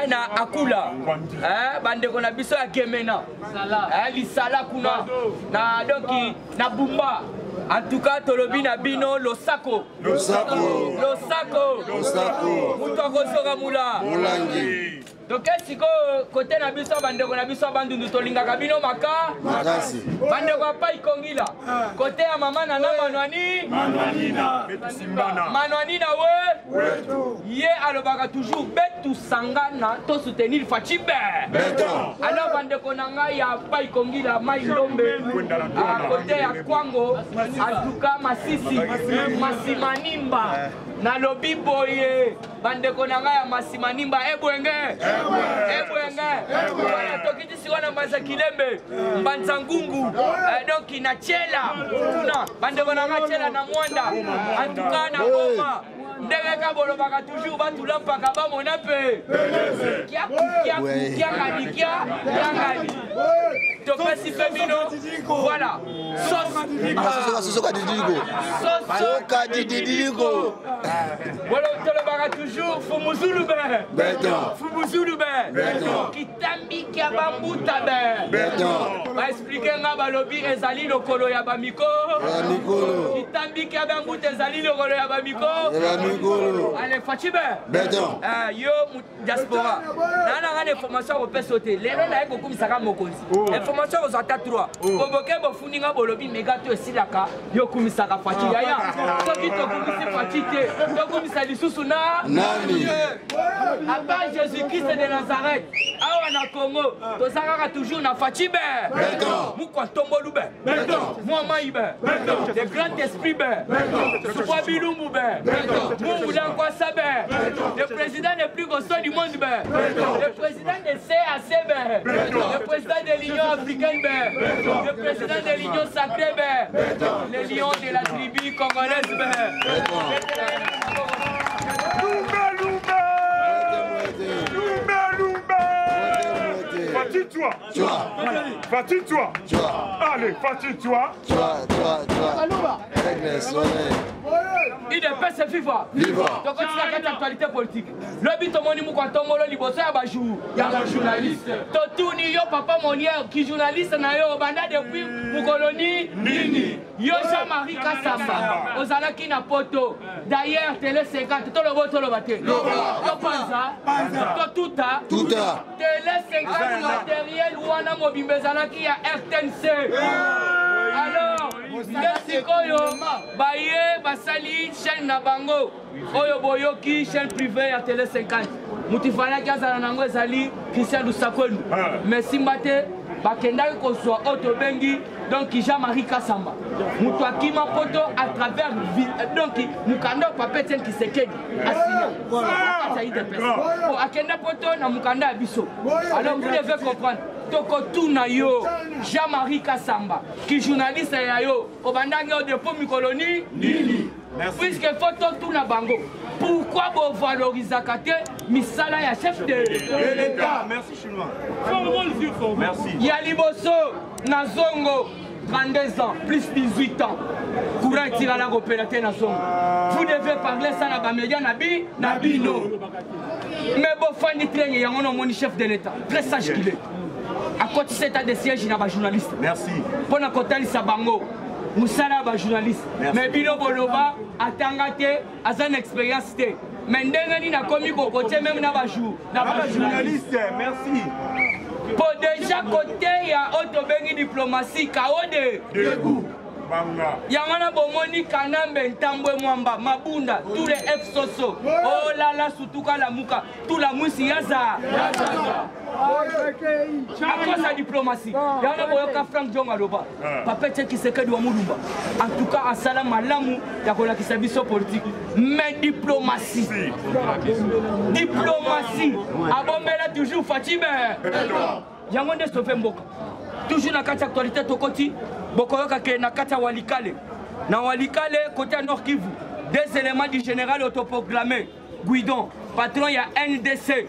Na Akula. Bandeko na biso ya Gemena. Lisala kuna. Na doki na Bumba. En tout cas, tolobi na bino Losako. Mutoko soga mula. Mulangi. Donc siko côté na biso bandeko na biso bandundu tolinga kabino maka. Makasi. Bandeko pa ikongila. Côté ya mama na Manwani. Manwanina we. Ye alobaka toujours betu sangana to soutenir Fachibe. Beton. Alors bandeko nanga ya pa ikongila mai lombe. À côté ya Kwango. Azuka Masisi. Masimanimba. Na lobi boye. Bandeko nanga ya Masimanimba ebwenge. Voilà, tokiti siwana mbaza kilembe mbanza ngungu donc inachela kuna bandeko nanga chela na mwanda antuka na goma ndenge kabolo baka toujours batula mpaka bamona pe kia topesi femino voilà Soka didiko voilà tolobaka toujours fumuzulu Beton. Fumuzulu kitambi kia bambuta ba expliquer nga balobi ezali lokolo ya bamiko kitambi kia bambuta ezali lokolo ya bamiko allez Fachibe Beton. yo diaspora nana ngane information ko pesote lelo na eko kumisaka mokonzi information ko zata 3 koboke bofuni nga bolobi mega to esilaka yo kumisaka Fachi yaya soki to kumisi Fachi te to kumisa lisusu na nani Abba Jésus-Christ de Nazareth. Awa na Congo, tozaka toujours na Fachibe. Mukwa Tombolube. Mouama Ibe. Le grand esprit be. Soukwa Bilumbu be. Moumoudin Kwasabe. Le président le plus costaud du monde be. Le président de CAC be. Le président de l'Union africaine be. Le président de l'Union sacrée be. Le lion de la tribu congolaise be. Fatine-toi. Allez, fatine-toi. IDPS c'est viva. Donc on a cette actualité politique. Le but au moni mukwa tombolo liboso ya bajou. Ya ba journaliste. Totuni yo papa monier qui journaliste na yo banda depuis mukoloni nini. Yo Jean-Marie Kassamba. Ozalaki na poto. D'ailleurs Télé 50 to lo baté. Yo panza. To tuta. Télé 50 matériel wana mobimbezalaki ya RTNC. Alors, Mexico baye basali chaîne na bango. Oyo boyoki chaîne privée ya Télé 50. Mutifana kiazala nango ezali Christian Lusakolu. Mais simbate bakendaki kozwa oto bengi donc Jean-Marie Kassamba. Mutu akima poto à travers donc mukanda papa Etienne Tshisekedi assigné. Bon akenda poto na mukanda biso. Alors vous devez comprendre. Tokotuna yo Jean-Marie Kassamba qui journaliste ya yo obandangi au dépôt mikoloni nini puisque photo tuna bango pourquoi vous valorisez misala ya chef de l'État. Merci chinois. Merci. Yaliboso Nazongo 32 ans plus 18 ans courant tira la opérateur Nazongo. Vous devez parler ça na ba média na bino. Mais bon fani train yango no moni chef de l'État très sage qu'il est. À côté de cet état de siège, il y a des journalistes. Merci. Pour la côté de Sabango, nous sommes des journalistes. Mais Bino Boloba a tangate, a une expérience. Mais nous avons commis beaucoup de même dans les journalistes. Merci. Pour déjà côté, il y a autre diplomatie, KOD. Debout. Yamana bomoni kanambe ntambwe mwamba mabunda tous les F soso oh là là sutuka la muka tout la musi yaza à cause de diplomatie yana boyoka Frank Jonga loba papa tcheki sekedi wa mulumba en tout cas asala malamu ya kola kisabiso politique mais diplomatie abombela toujours Fatime yango nde sauver mboka toujours na kati actualité tokoti bokoyoka ke na kati walikale na walikale côté Nord Kivu des éléments du général autoproclamé Guidon patron ya NDC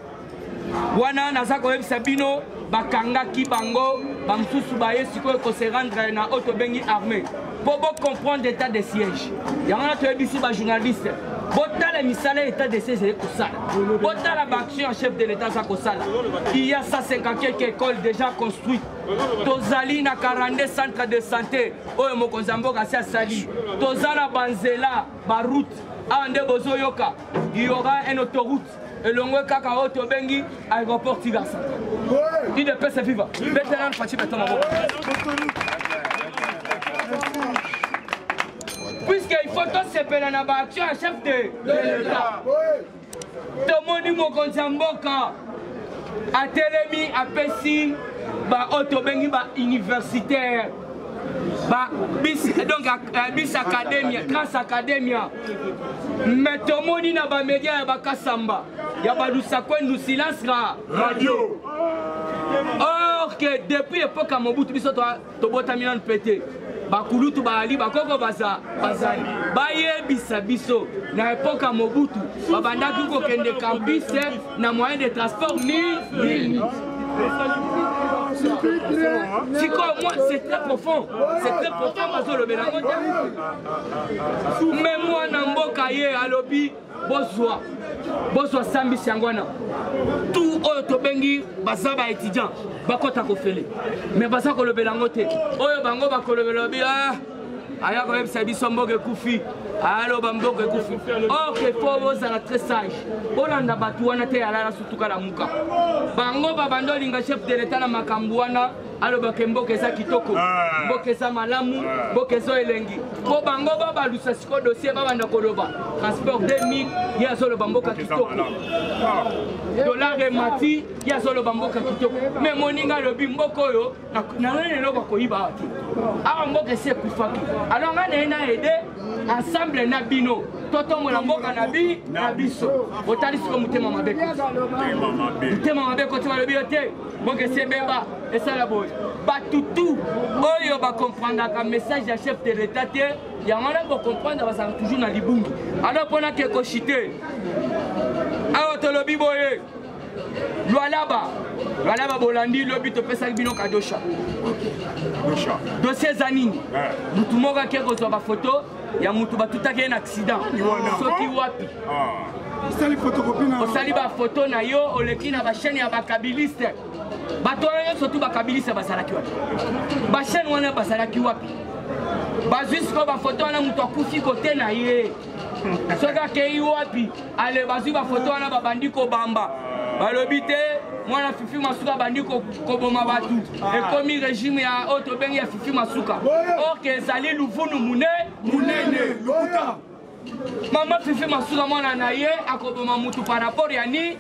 wana nazako yebisa bino bakanga ki bango bamsusu baye sikoyo ko se rendre na autobengi armée pour comprendre l'état de siège yangana to yebisi ba journaliste botala misala état de siège ko sala botala action en chef de l'état za ko sala il y a 150 quelques écoles déjà construites tozali na 42 centres de santé oyo mokonzambo kasi asali tozala banzela ba route ande bozoyoka il y aura une autoroute et l'ongwe kaka oto bengi aéroport Tigasa il de pèse viva bétalan fati bétama puisqu'il faut tous se peler na ba action en chef de l'État tomoni mokonzamboka atelemi apesi ba oto bengi ba universitaire ba bis donc bis academia grâce academia mais tomoni na ba média ya bakasamba ya balusa kwendu silence radio or que depuis époque à Mobutu biso to bota milan pété bakulutu baali bakoko bazali bayebisa biso na époque à Mobutu babandaki ko kende campus na moyen de transport ni c'est très profond, Mazo le Bélangote. Mais moi, Namboka ye alobi, Boswa Sambi Siangwana. Tout autre bengi, Bazaba étudiant, Bakota Kofele. Mais Bazako le Bélangote. Oyo Bango Bako le Bélobi, Aya quand même Sabi Somboge Koufi. Allo Bamboge Koufi. Or que faut à très sage. Olanda Batuana te ala sutuka la muka. Bango Babando linga chef de l'état na Makambuana. Allo Bakembo Kesa Kitoko. Bokesa Malamu, Bokeso Elengi. Bo Bango Baba Lusasiko dossier Babanda Koloba. Transport 2000, ya solo Bamboka Kitoko. Dollar et Mati, ya solo Bamboka Kitoko. Mais Moninga le Bimboko yo, na nene lo bakoyiba ati. A Mboke se kufaki. Alors on a aidé ensemble na bino. Toto Molamboka na biso. Otali siko mutema mabeko. Mutema mabeko tu le biote. Boke se beba et ça la boy. Batutu oyo ba comprendre ka message ya chef de l'état te ya ngana ba comprendre ba ça toujours na libungu. Alors pona ke ko chité. A otolobi boye. Lualaba bolandi lobi to pesa bino kadosha. Dossier zanini. Mutu moga ke ko ba photo ya mutu batutaki un accident. Soki wapi. Osali ba photo na yo oleki na ba chaîne ya ba kabiliste. Bato yo surtout ba kabiliste basalaki wapi. Ba chaîne wana basalaki wapi. Bazusko ba photo na mutu akufi kote na ye. Soka ke wapi. Ale bazu ba photo wana ba bandiko bamba. Balobite mwana Fifi Masuka bandiko koboma batu ekomi régime ya auto bengi ya Fifi Masuka ok zali luvunu munene lukuta mama Fifi Masuka mwana na ye akoboma mutu par rapport ya ni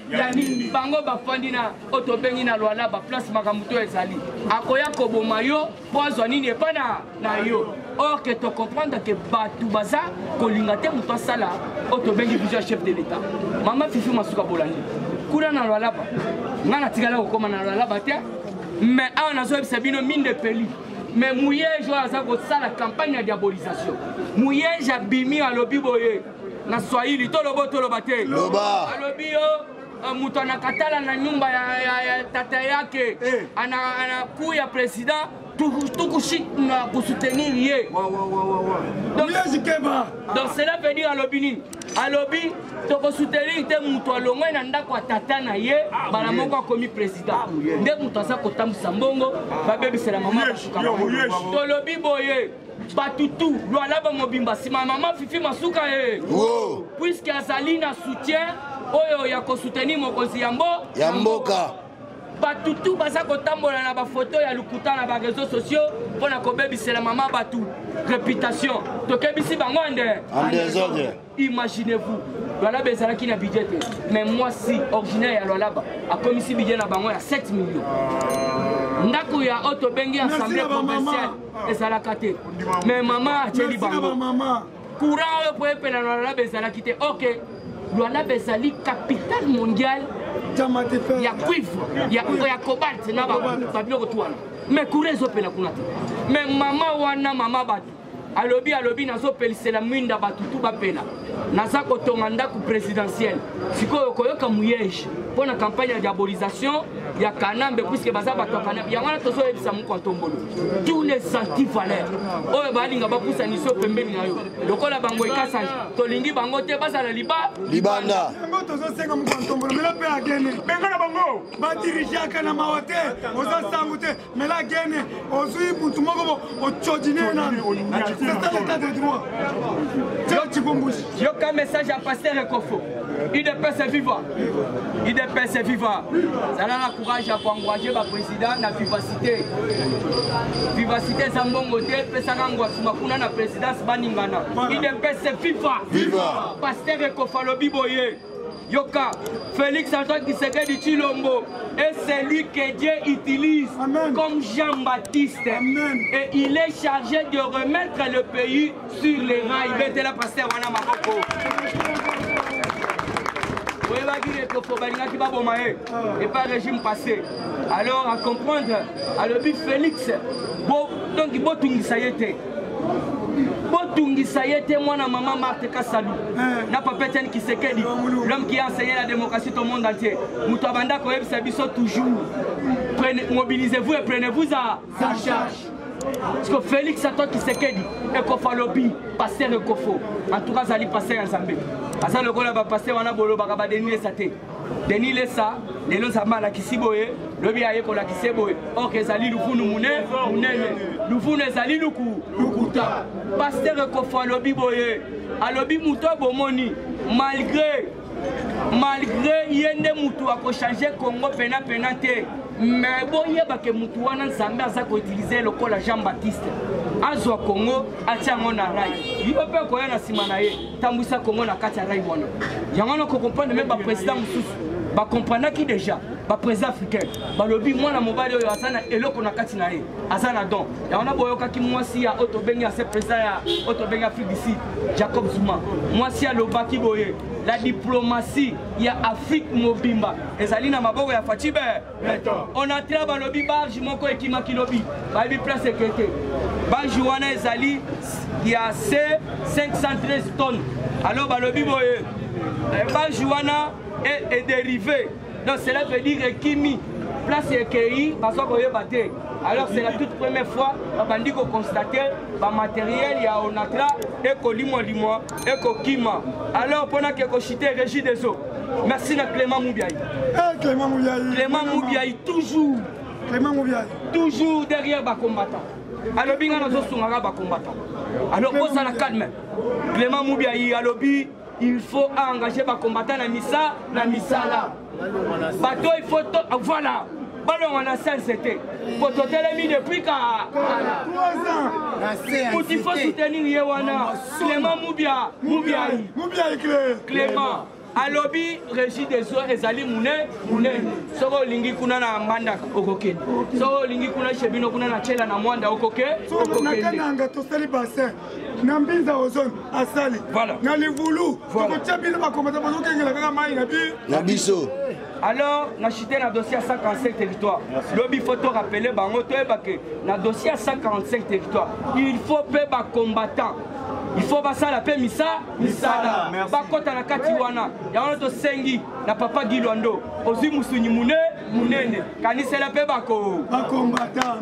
bango bafandi na auto bengi na Luala ba place makamuto ezali akoya koboma yo pozo nini epa na yo or que tu comprendre que batu baza kolinga te mutu asala auto bengi vision chef de l'état mama Fifi Masuka bolandi kuna na Lualaba ngana tigala ko koma na Lualaba te mais a na zo ebisabino mine de peli mais mouye jo aza ko sala campagne de diabolisation mouye jabimi alobi boye na Swahili toloba te loba alobi yo mutu anakatala na nyumba ya tata yake ana kuya president tukushi na kusoutenir ye donc cela veut dire alobi toko soutenir te mutu alongwe na ndako tata na ye bala moko akomi président nde mutu asa kotambusa mbongo babebisela mama bashuka tolobi boye batutu Lualaba mobimba sima mama Fifi Masuka puisque azali na soutien oyo ya ko soutenir mokonzi ya mboka batutu baza kotambola na bafoto ya lukuta na bareseau sociaux mpona kobebisela mama batu réputation tokebisi bango en désordre. Imaginez-vous Lualaba ezalaki na budget te mais mwasi originaire ya Lualaba akomisi budget na bango ya 7 millions. Ndako ya oto bengi assemblée provinciale ezalaka te mais mama atieli bango courant oyo po epena na Lualaba ezalaki te. Ok, Lualaba ezali capitale mondiale ya cuivre ya cobalt na babiloko tu wana mais courant ezopena kuna te mais mama wana mama batu alobi nazopelisela mwinda batu tu bapela naza kotonga ndako présidentielle sikoyo koyoka muyege pour la campagne de diabolisation ya Kanambe puisque baza bato Kanambe ya wana tozoyebisa muko ntombolo tous les anti-valeurs oyo balinga bapusa niso pembeni na yo lokola bango ekasage tolingi bango te bazala libanda bango tozosenga muko ntombolo mela pe agene benga na bango ba diriger kana mawote oza sangu te mela gene ozui mutu moko ochodine na c'est ça l'état de droit yo ka message à pasteur Ekofo IDPS vivant IDPS vivant ça a le courage à encourager le président na vivacité zambongo te pesaka ngwasuma kuna na présidence baningana IDPS vivant pasteur Ekofo lobi boye Yoka, Félix Antoine Tshisekedi Tshilombo est celui que Dieu utilise comme Jean-Baptiste. Et il est chargé de remettre le pays sur les rails. Mettez la pasteur Wana Maroko. Vous voyez qu'il faut et pas régime passé. Alors à comprendre, à le but Félix, donc il faut tout ça y était. Botungisa yete mwana maman Marthe Kassalu na papa Etienne Tshisekedi l'homme qui a enseigné la démocratie au monde entier mutu abanda koyebisa biso toujours mobilisez-vous et prenez-vous à charge parce que Félix Antoine Tshisekedi Ekofo lobi pasteur Ekofo en tout cas ali pasteur Nzambe asa lokola ba pasteur wana bolo bakaba Denis Lesate Denis Lesa lelo zamala kisiboye lobi aye kola kiseboye ok ezali lufunu munene lufunu ezali lukuta pasteur Ekofo lobi boye alobi muto bomoni malgré yende mutu akochanger Congo pena te mais boyeba ke mutu wana Nzambe aza ko utiliser lokola Jean-Baptiste azwa Congo atiango na rai yo pe koya na sima na ye tambwisa Congo na kati ya rai wana yango na ko comprendre même ba président mususu ba comprendre ki déjà ba président africain balobi mwana mobali oyo asana eloko na kati na ye asana don yango na boyoka ki mwasi ya otobengi ase président ya otobengi Afrique du Sud Jacob Zuma mwasi ya lobaki boye la diplomatie ya Afrique mobimba ezali na maboko ya Fachibe on a tra balobi barge moko ekima kilobi babi place ekete barge wana ezali ya C513 tonnes alors balobi boye barge wana est dérivé donc cela veut dire Kimi place ekei bazoko yebate alors c'est la toute première fois bandi ko constater ba matériel ya onatra ekolimo ekokima alors pendant que kochité régie des eaux merci na Clément Moubiaï Clément Moubiaï toujours derrière ba combattant alors binga nazo sungaka ba combattant alors posa la calme Clément Moubiaï alobi il faut engager ba combattant na misala bato il faut voilà ballon on a sincérité pour totelemi depuis 3 ans il faut soutenir Yewana Clément Moubiaï Clément alobi régie des eaux ezali munene soko lingi kuna na mandaka okokende soko lingi kuna chebino kuna na chela na mwanda okokende nanga tosali bassin na mbinza ozone asali na livulu tokotia bino bakomata bazokengela kaka mai na biso alors na chité na dossier à 145 territoires lobi photo rappeler bango toyeba ke na dossier à 145 territoires il faut pe ba combattant il faut basala pe misala bakota na kati wana yango to sengi na papa Gilwando ozi musunyi munene kanisela pe bako combattant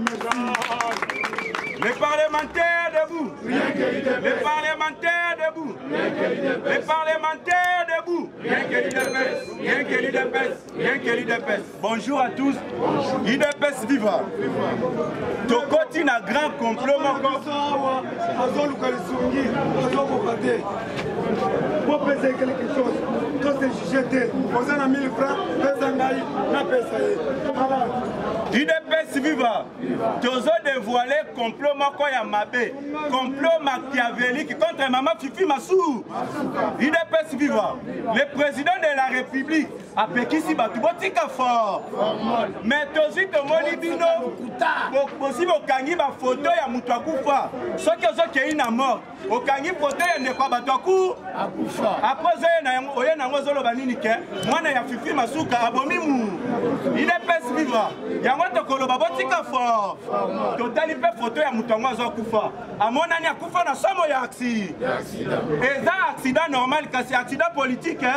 Les parlementaires debout. Les parlementaires debout. Les parlementaires debout. IDPS. Bonjour à tous. IDPS viva. Tokoti na grand complot. Pour peser quelque chose. jeté. Oza na 1000 francs, pesa ngai, na pesa ye. UDPS viva. Tozo dévoilé complot moko ya mabe. Complot machiavélique contre Maman Fifi Massou. UDPS viva. Le président de la République a pekisi batu botika fort. Mais tozi tomoni bino possible okangi ba photo ya mutu akufa. Soki ozoki na mort. Okangi photo ya ndeko batu akufa. Après oye na ngozolo banini ke mwana ya Fifi Masuka abomi mu. UDPS viva. Yango tokoloba botika fort. Totali pe photo ya mutu ngwazo akufa. Amonani akufa na somo ya accident. Eza accident normal kasi accident politique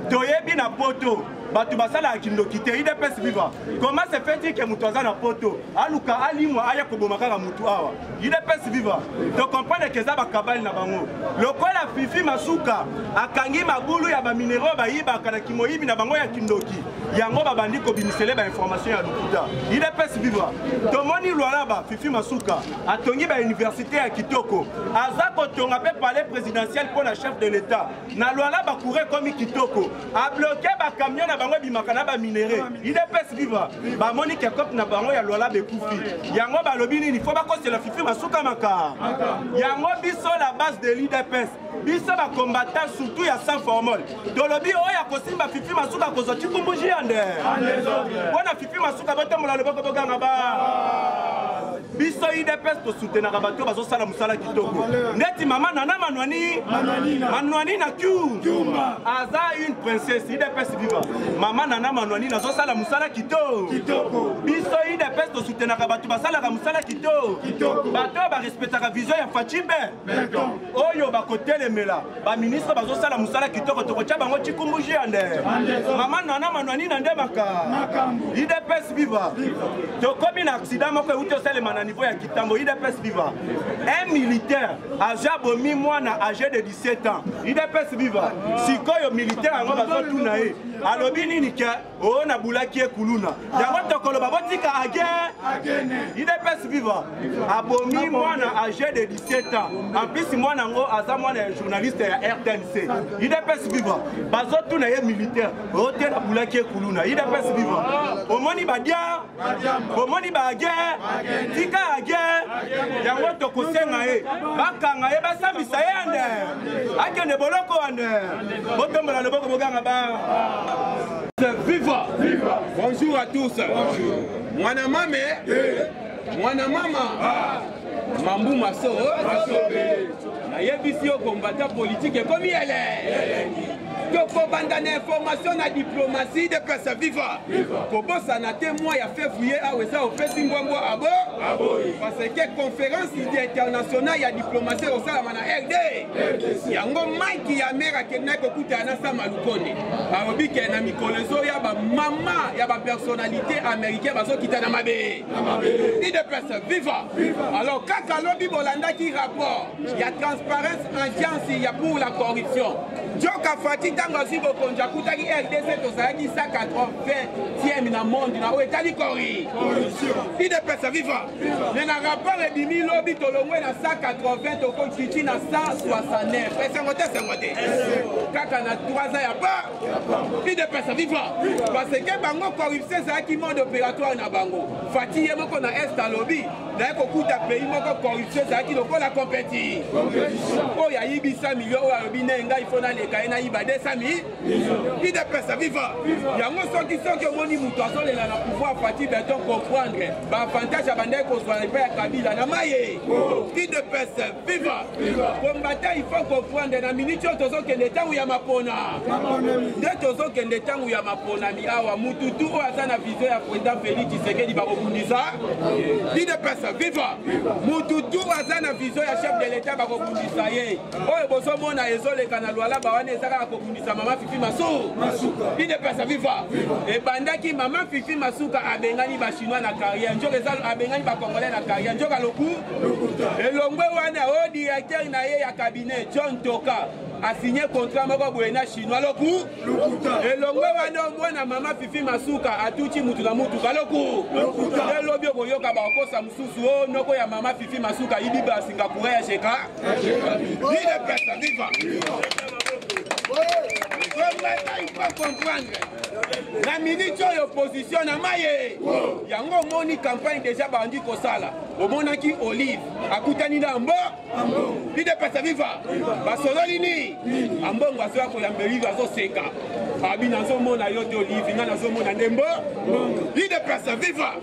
toyebi na poto. Batu basala kindoki te UDPS viva. Comment se fait-il que mutu aza na poto? Aluka alimwa aya kobomaka ka mutu awa. UDPS viva. To comprendre que za bakabali na bango. Lokola Fifi Masuka akangi magulu ya ba minéraux ba yiba kana kimoyibi na bango ya kindoki. Yango babandi ko binisele ba information ya lokuta. UDPS viva. Tomoni lwalaba Fifi Masuka atongi ba université ya Kitoko. Aza ko tonga pe palais présidentiel pour la chef de l'état. Na lwalaba courir comme Kitoko. A bloqué ba camion na bango bimakana ba minéraux. UDPS viva. Ba moni ke kop na bango ya lwalaba ekufi. Yango ba lobi nini faut ba ko c'est la Fifi Masuka maka. Yango biso la base de l'UDPS. Biso ba combattant surtout ya sans formol. Dolobi oya kosimba Fifi Masuka kozoti kumbuji ande. Bona Fifi Masuka botambola loboko boganga ba. Biso UDPS to soutenaka bato bazo sala musala kitoko. Neti mama nana Manwani na Kyumba. Aza une princesse UDPS viva. Mama nana Manwani na zo sala musala kitoko. Biso UDPS to soutenaka bato basala ka musala kitoko. Bato ba respectaka vision ya Fachibe. Oyo ba kotelemela ba ministre bazo sala musala kitoko to kocha bango chikumbuji ande. Mama nana Manwani na ndemaka. UDPS viva. To komi na accident moko uto sele na niveau ya Kitambo UDPS viva. Un militaire âgé bomi mwana âgé de 17 ans. UDPS viva. Sikoyo militaire ango bazo tuna ye. Alobi nini ke o na bulaki ekuluna. Yango tokoloba botika agene. UDPS viva. Abomi mwana âgé de 17 ans. En plus mwana ngo aza mwana journaliste ya RTNC. UDPS viva. Bazo tuna ye militaire. O te na bulaki ekuluna. UDPS viva. Omoni badia. Omoni bagere. Tika agere. Yango tokosenga ye. Bakanga ye basambisa ye ande. Akende boloko ande. Botombola loboko boganga ba. Viva! Viva! Bonjour à tous. Bonjour. Mwana mame. Mwana mama. Mambu maso. Na yebisi yo combattant politique comme elle est. Toko banda na information na diplomatie de pesa viva. Kobosa na témoin ya février a wesa opesi ngwambo abo. Parce que conférence internationale ya diplomatie au sala na RD. Yango Mike ya mera kena ko kuta na sama lukone. Arobi ke na mikolezo ya ba mama ya ba personnalité américaine bazo kita na mabe. Ni de pesa viva. Alors kaka lobi bolanda ki rapport. Ya transparence agence ya pour la corruption. Joka Fati tango si bokonja kutaki RDC to sayaki 180e na monde na oetali corruption. UDPS viva. Mais na rapport et bimi lobi to longwe na 180 to konchichi na 169. Esengote. Kaka na 3 ans ya ba. UDPS viva. Parce que bango corruption sayaki mode opératoire na bango. Fati ye moko na est lobby. Na ko kuta pays moko corruption sayaki lokola compétition. Oh ya yibisa million o alobi nenga ifona leka na iba 200 000. UDPS viva. Yango soki omoni mutu azolela na pouvoir Fati Beton comprendre ba avantage ya bandai ko soit pas ya Kabila na maye. UDPS viva. Combattant il faut comprendre na minute tozo kende tangu ya mapona. De tozo kende tangu ya mapona mi awa mutu tu o azana vision ya président Félix Tshisekedi ba kokundisa. UDPS viva. Mutu tu azana vision ya chef de l'état ba kokundisa ye. Oyo boso mona ezoleka na lwala ba wana ezaka kokundisa Mama Fifi Masuka. UDPS viva. E bandaki Mama Fifi Masuka abengani ba chinois na carrière. Njoka ezalo abengani ba congolais na carrière. Njoka loku. Elongwe wana o directeur na ye ya cabinet John Toka a signé contrat moko boye na chinois loku. Elongwe wana mwana Mama Fifi Masuka atuchi mutu na mutu kaloku. Elobi okoyoka ba kosa mususu o noko ya Mama Fifi Masuka idiba Singapour ya sheka. UDPS viva. il faut comprendre. La ministre de l'opposition a maillé. Il y a une campagne déjà bandit comme ça là. Au moment qui Olive, à Koutani d'Ambo, il est pas sa viva. Basololini, Ambo, on va se faire pour la mairie, va se séca. Abinazo mon ayo d'Olive, il y a un Nembo, il est pas sa viva.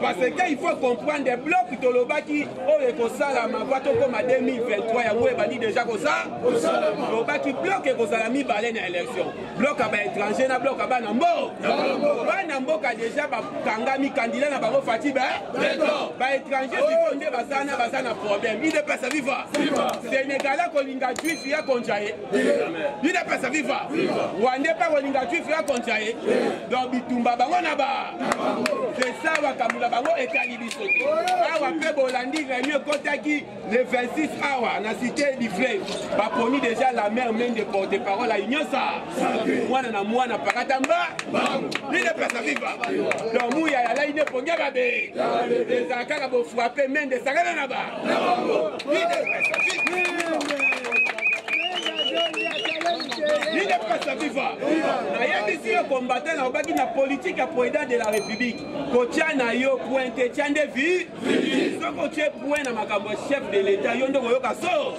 Parce qu'il faut comprendre des blocs de l'Obaki, oh, et comme ça là, ma voix comme à 2023, il y a un bandit déjà comme ça. L'Obaki bloque et comme ça, la mi-balai dans l'élection. Bloc à l'étranger, na bloc à Banambo. Banambo qui a déjà Kangami candidat na Bango Fatiba. Ba étranger qui fondé Bazana problème. Il n'est pas sa viva. Sénégalais Kolinga Juif il a conjaé. Il n'est pas sa viva. Rwandais pas Kolinga Juif il a conjaé. Donc Bitumba Bango Naba. C'est ça Wakamula Bango et Kalibiso. Awa pe Bolandi Rémi Kotaki le 26 awa na cité du fleuve. Ba promis déjà la mère même de porte-parole à Union ça. Moi na Pakatamba. Il n'est pas sa viva. Donc Mouya là il est pour Gababe. Les Akara vont frapper même des Sagana là-bas. Il n'est pas sa viva. Il n'est pas sa viva. Il y a ici un combattant qui a politique à président de la République. Kotia na yo pointe tian de vie. Ce côté point na makambo chef de l'État yondo koyoka so.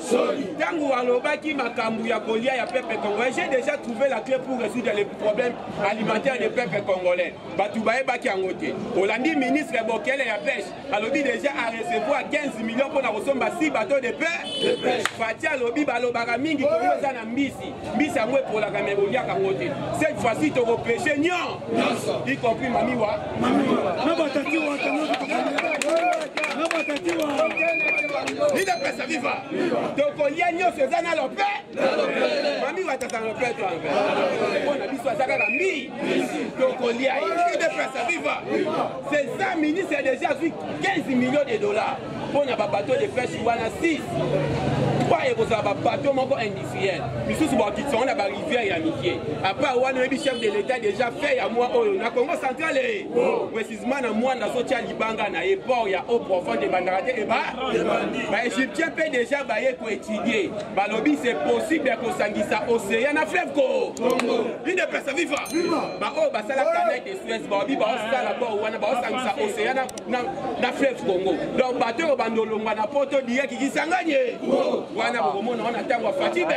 Tangu aloba ki makambo ya kolia ya peuple congolais. J'ai déjà trouvé la clé pour résoudre les problèmes alimentaires des peuples congolais. Batoubaye baki angote. Olandi ministre Bokele ya pêche. Alobi déjà à recevoir 15 millions pour la ressource 6 bateaux de pêche. Fatia alobi balobaka mingi ko za na mbisi. Mbisi amwe pour la caméronia kangote. Cette fois-ci tu vas pêcher nion. Y compris mamiwa. Il n'est pas sa viva. Donc il y a nion c'est zana lopé. Mamiwa tata lopé toi en fait. On a biso azaka la mi. Donc il y a il n'est pas sa viva. C'est ça ministre a déjà vu 15 millions de dollars pour un bateau de pêche wana 6. Pas et vous avez bateau mon industriel. Mais sous ce qui sont la rivière et amitié. Après on a chef de l'État déjà fait à moi au Congo central précisément à moi dans social Libanga na port ya au profond de Bandarate et ba égyptien peut déjà bailler pour étudier. Ba lobby c'est possible que sangisa océan na fleuve ko. Il ne peut pas vivre. Ba oh ba sala canal de Suez ba bi ba sala ba wana ba sangisa océan na fleuve Congo. Donc bateau bandolo na poto dié qui sanganye. Wana bomona on attend Fatibe.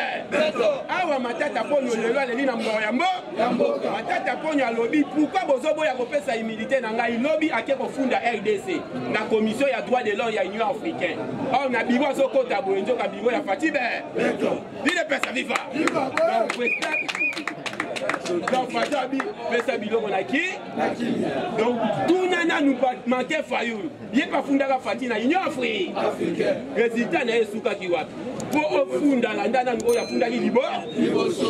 Awa matata ponyo lelo leli na mboyambo. Matata ponyo lobby pourquoi bozobo ya kopesa humilité na ngai lobby ake kofunda RDC na commission ya droit de l'homme ya Union africaine. On a biwa zo kota boenjo ka biwa ya Fatibe. Dile pesa viva. Donc Fatibe pesa biloko na ki. Donc tout nana nous manquer fayu. Yé pas funda ka Fatibe na Union africaine. Résultat na esuka ki wapi. Pour funda la ndana ngo ya funda libo.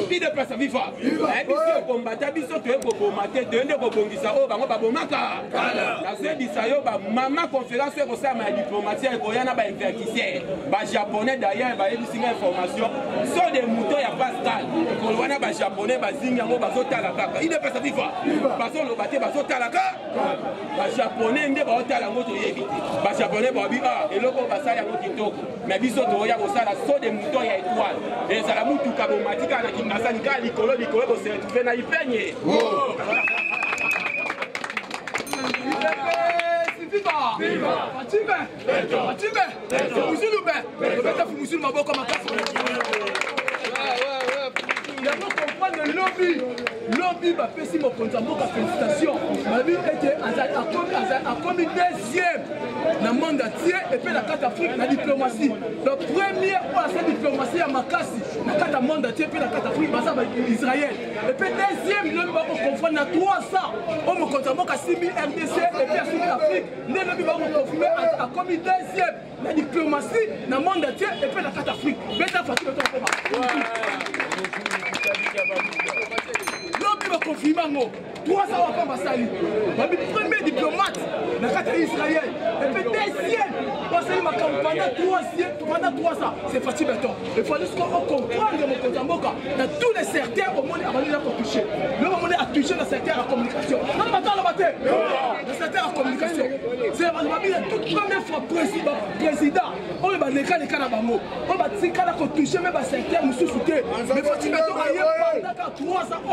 Dile pesa viva. Et puis combattre biso to ko combattre de ndo ko bongisa o bango babomaka. La se bisayo ba mama conférence ko ça ma diplomatie ko yana ba invertisseur. Ba japonais d'ailleurs ba ebisinga information. So de moutons ya Pascal. Ko wana ba japonais ba zinga ngo ba zotala kaka. Il est pas ça viva. Ba so lo baté ba zotala kaka. Ba japonais nde ba otala ngo to yebite. Ba japonais ba bi eloko ba sala ngo kitoko. Mais biso to ya ko sala so de moutons ya étoile. Et ça la mutu ka bomatika na kinasa nika likolo ko se retrouver na ipenye. Viva! Viva! Fatibe! Fatibe! Musulube! Robeta fu musulma boko makafu. Il faut comprendre le lobby. Lobby va faire si mon compte mboka félicitations. Ma vie était à commis deuxième dans le monde entier et puis la carte Afrique la diplomatie. Le premier pour la diplomatie à Makassi, la carte monde entier puis la carte Afrique basa Israël. Et puis deuxième lobby va confondre à 300. On me compte mboka 6000 RDC et puis à 6000 Afrique. Le lobby va confirmer à commis deuxième la diplomatie dans le monde entier et puis la carte Afrique. Beta Fatibe l'homme va confirmer ngo 300 enfants basali. Premier diplomate dans le cadre d'Israël. Et puis deuxième, basali ma pendant 3 ans. C'est Fatibe Beton. Il faut juste qu'on comprenne mon Kontamboka dans tous les secteurs au monde avant de toucher. Le moment a touché le secteur de la communication. Non, le secteur de la communication. C'est la toute première fois président. On va les canabango. On va toucher même le secteur nous sous-souter. Mais Fatibe Beton a eu 3 ans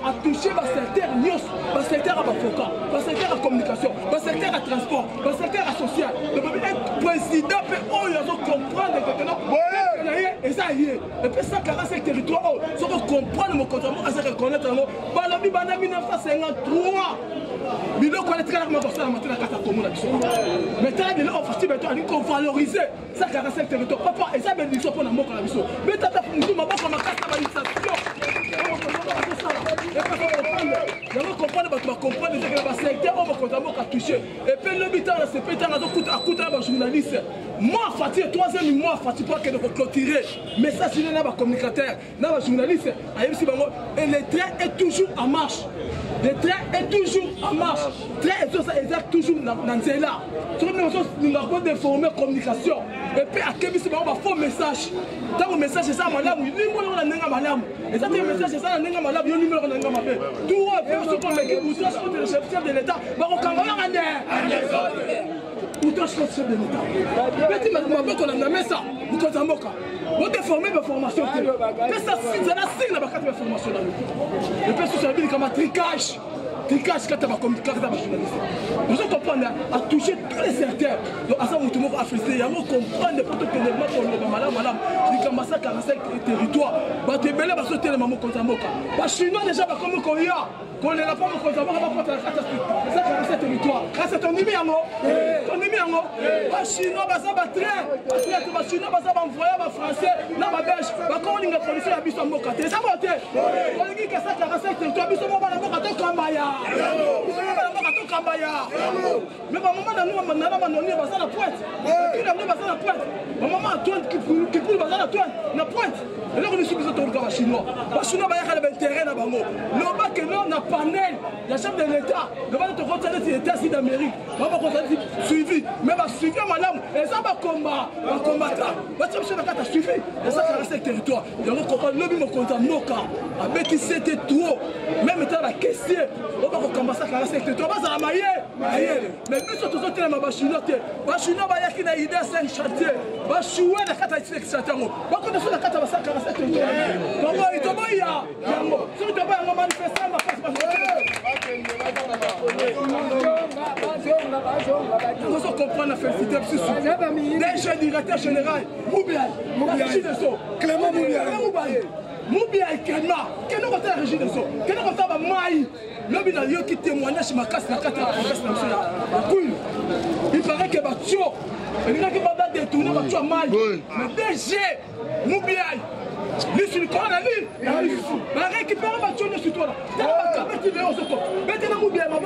à toucher le secteur NIOS, le secteur avocat, le secteur de communication, le secteur de transport, le secteur social. Le président peut comprendre que et ça y est. Et puis ça, 45 territoires, ça va comprendre mon contrat, à se reconnaître. Balobi Bana 1953. Mais là, on est très largement passé à la matinée à la commune. Mais là, on va valoriser ça, 45 territoires. Papa, et ça, mais ils sont pas dans le monde. Mais tu as fait ma boîte comme ma carte d'administration. On va comprendre que le secteur, on va toucher. Et puis l'habitant, c'est peut-être un journaliste. Moi, Fatih, 3e mois, Fatih, pas que de clôturer. Mais ça, c'est un communicateur, un journaliste. Et le train est toujours en marche. Le train est toujours en marche. Le train est toujours dans ce là. Nous avons déformé la communication. Et puis, à Kébis, on va faire un message. Dans le message, c'est ça, madame. Il y a un madame. Et ça, le message, c'est ça, il y a un madame. Il y a un numéro de madame. Tout le monde, le chef de l'État, va au Cameroun. Où doit je chef de l'État? Mais tu m'as dit qu'on a mis ça. Vous comptez vous déformez ma formation. Mais ça, c'est la signe de ma carte de formation. Le père social dit comme un tricage. Tricage quand tu as comme carte de journaliste. Vous comprenez à toucher tous les secteurs. Donc, à ça, vous tout le monde a fait ça. Il y a comprendre plutôt que les gens qui ont madame. Il commence à 45 territoires. Bah, tu es belle à sauter les mamans comme ça. Bah, chinois déjà, comme le Korea. Quand on est là pour me conserver, on va prendre la carte. Ça, c'est un territoire. Là, c'est ton numéro. Ton numéro. Les Chinois, ça va train. Les Chinois, ça va envoyer les Français, les Belges. Quand on est la police, la bise en moka. Ça va être. On dit que ça, 45 territoires. Bise en moka, la moka, ton Kambaya. La moka, ton Kambaya. Mais ma maman, nous, on a la pointe. Qui n'a pas la pointe. Ma maman a tourné, qui coule la toile. La pointe. Et là, on est sur les Chinois. Les Chinois, il y a un terrain là-bas. Le bac est là, on a panel, le chef de l'État, le va te reconnaître si l'État d'Amérique, on va reconnaître suivi, mais va suivre madame, et ça va combattre, va combattre, va te chercher la carte à suivi, et ça reste le territoire. Et on comprend le même compte Moka, avec qui c'était trop, même étant la caissière, on va recommencer à rester le territoire, on va se mailler, mais plus surtout que les machinotes, les chinois, il y a une idée à 5 chantiers, va jouer la carte à 5 chantiers, va connaître la carte à 45 territoires. Donc, il y a, si tu vas manifester, nous allons comprendre la félicité. Déjà, directeur général, Clément Moubiaï, Clément va la régie de son. Clément va Maï. L'homme qui témoignait sur ma casse, la carte de la presse. Il paraît que Batio, il y a qui va détourner Batio à Maï. Mais DG, Moubiaï. Lui sur le corps, il va récupérer ma tune sur toi. Tu vas me tu veux au secours. Maintenant, bien, ma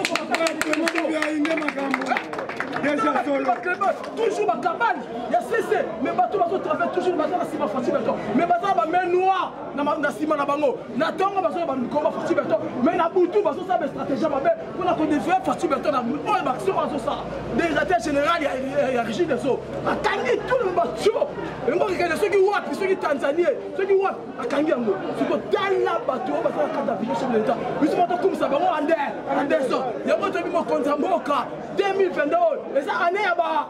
toujours ma cabane. Il y a cessé. Mais bateau travaille toujours dans la ciment facile. Mais bateau va main noire dans la ciment na bango. Na tonga bateau va combat facile. Mais na boutou bateau ça stratégie ma belle. Pour la qu'on devait facile na on action en ça. Directeur général il y a régime des eaux. Akangi tout le bateau. Et moi regarde ceux qui Wapi, ceux qui Tanzanie, ceux qui Wapi akangi yango. C'est que dans la bateau va faire carte d'avion chef de l'État. Mais c'est pas comme ça bango Anderson. Il y a pas de mo contre Moka 2022. Et ça année là-bas,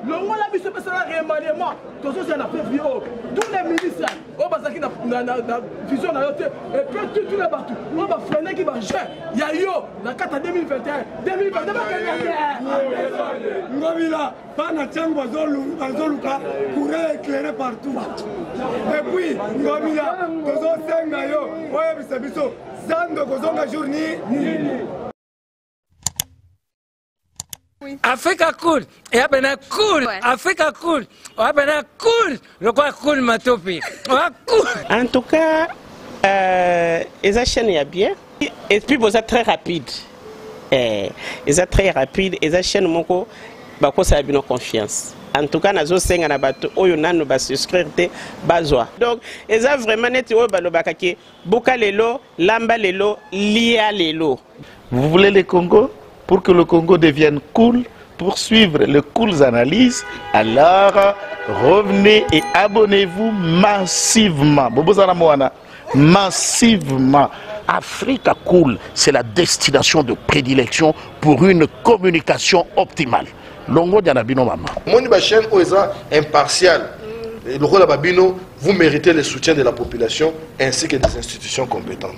le roi la vie se passe à remaniement. Tout ça c'est la PVO. Tous les ministres, on va s'acquitter la vision de et puis tous les bateaux. On va freiner qui va jouer. Il y a eu la carte 2021. 2022 Ngomila, Pana Tchango Bazoluka pourrait éclairer partout. Et puis, Ngomila, Tozo Sengayo, ouais, c'est biso. Sando Kozonga journée. Africa cool, et abena cool, Africa cool, abena cool, le quoi cool ma topi, cool. En tout cas, les chaînes y a bien, et puis vous êtes très rapide, ils sont très rapides, les chaînes moko, bako ça a bien confiance. En tout cas, nazo senga na bato oyo nanu ba souscrire te bazwa. Donc, ils ont vraiment neti oyo balobaka ke boka lelo, lamba lelo, lia lelo. Vous voulez le Congo? Pour que le Congo devienne cool, pour suivre les cool analyses, alors revenez et abonnez-vous massivement. Massivement. Africa Cool, c'est la destination de prédilection pour une communication optimale. Longo Diana Bino Mama. Mon chaîne est impartial. Le rôle de Babino, vous méritez le soutien de la population ainsi que des institutions compétentes.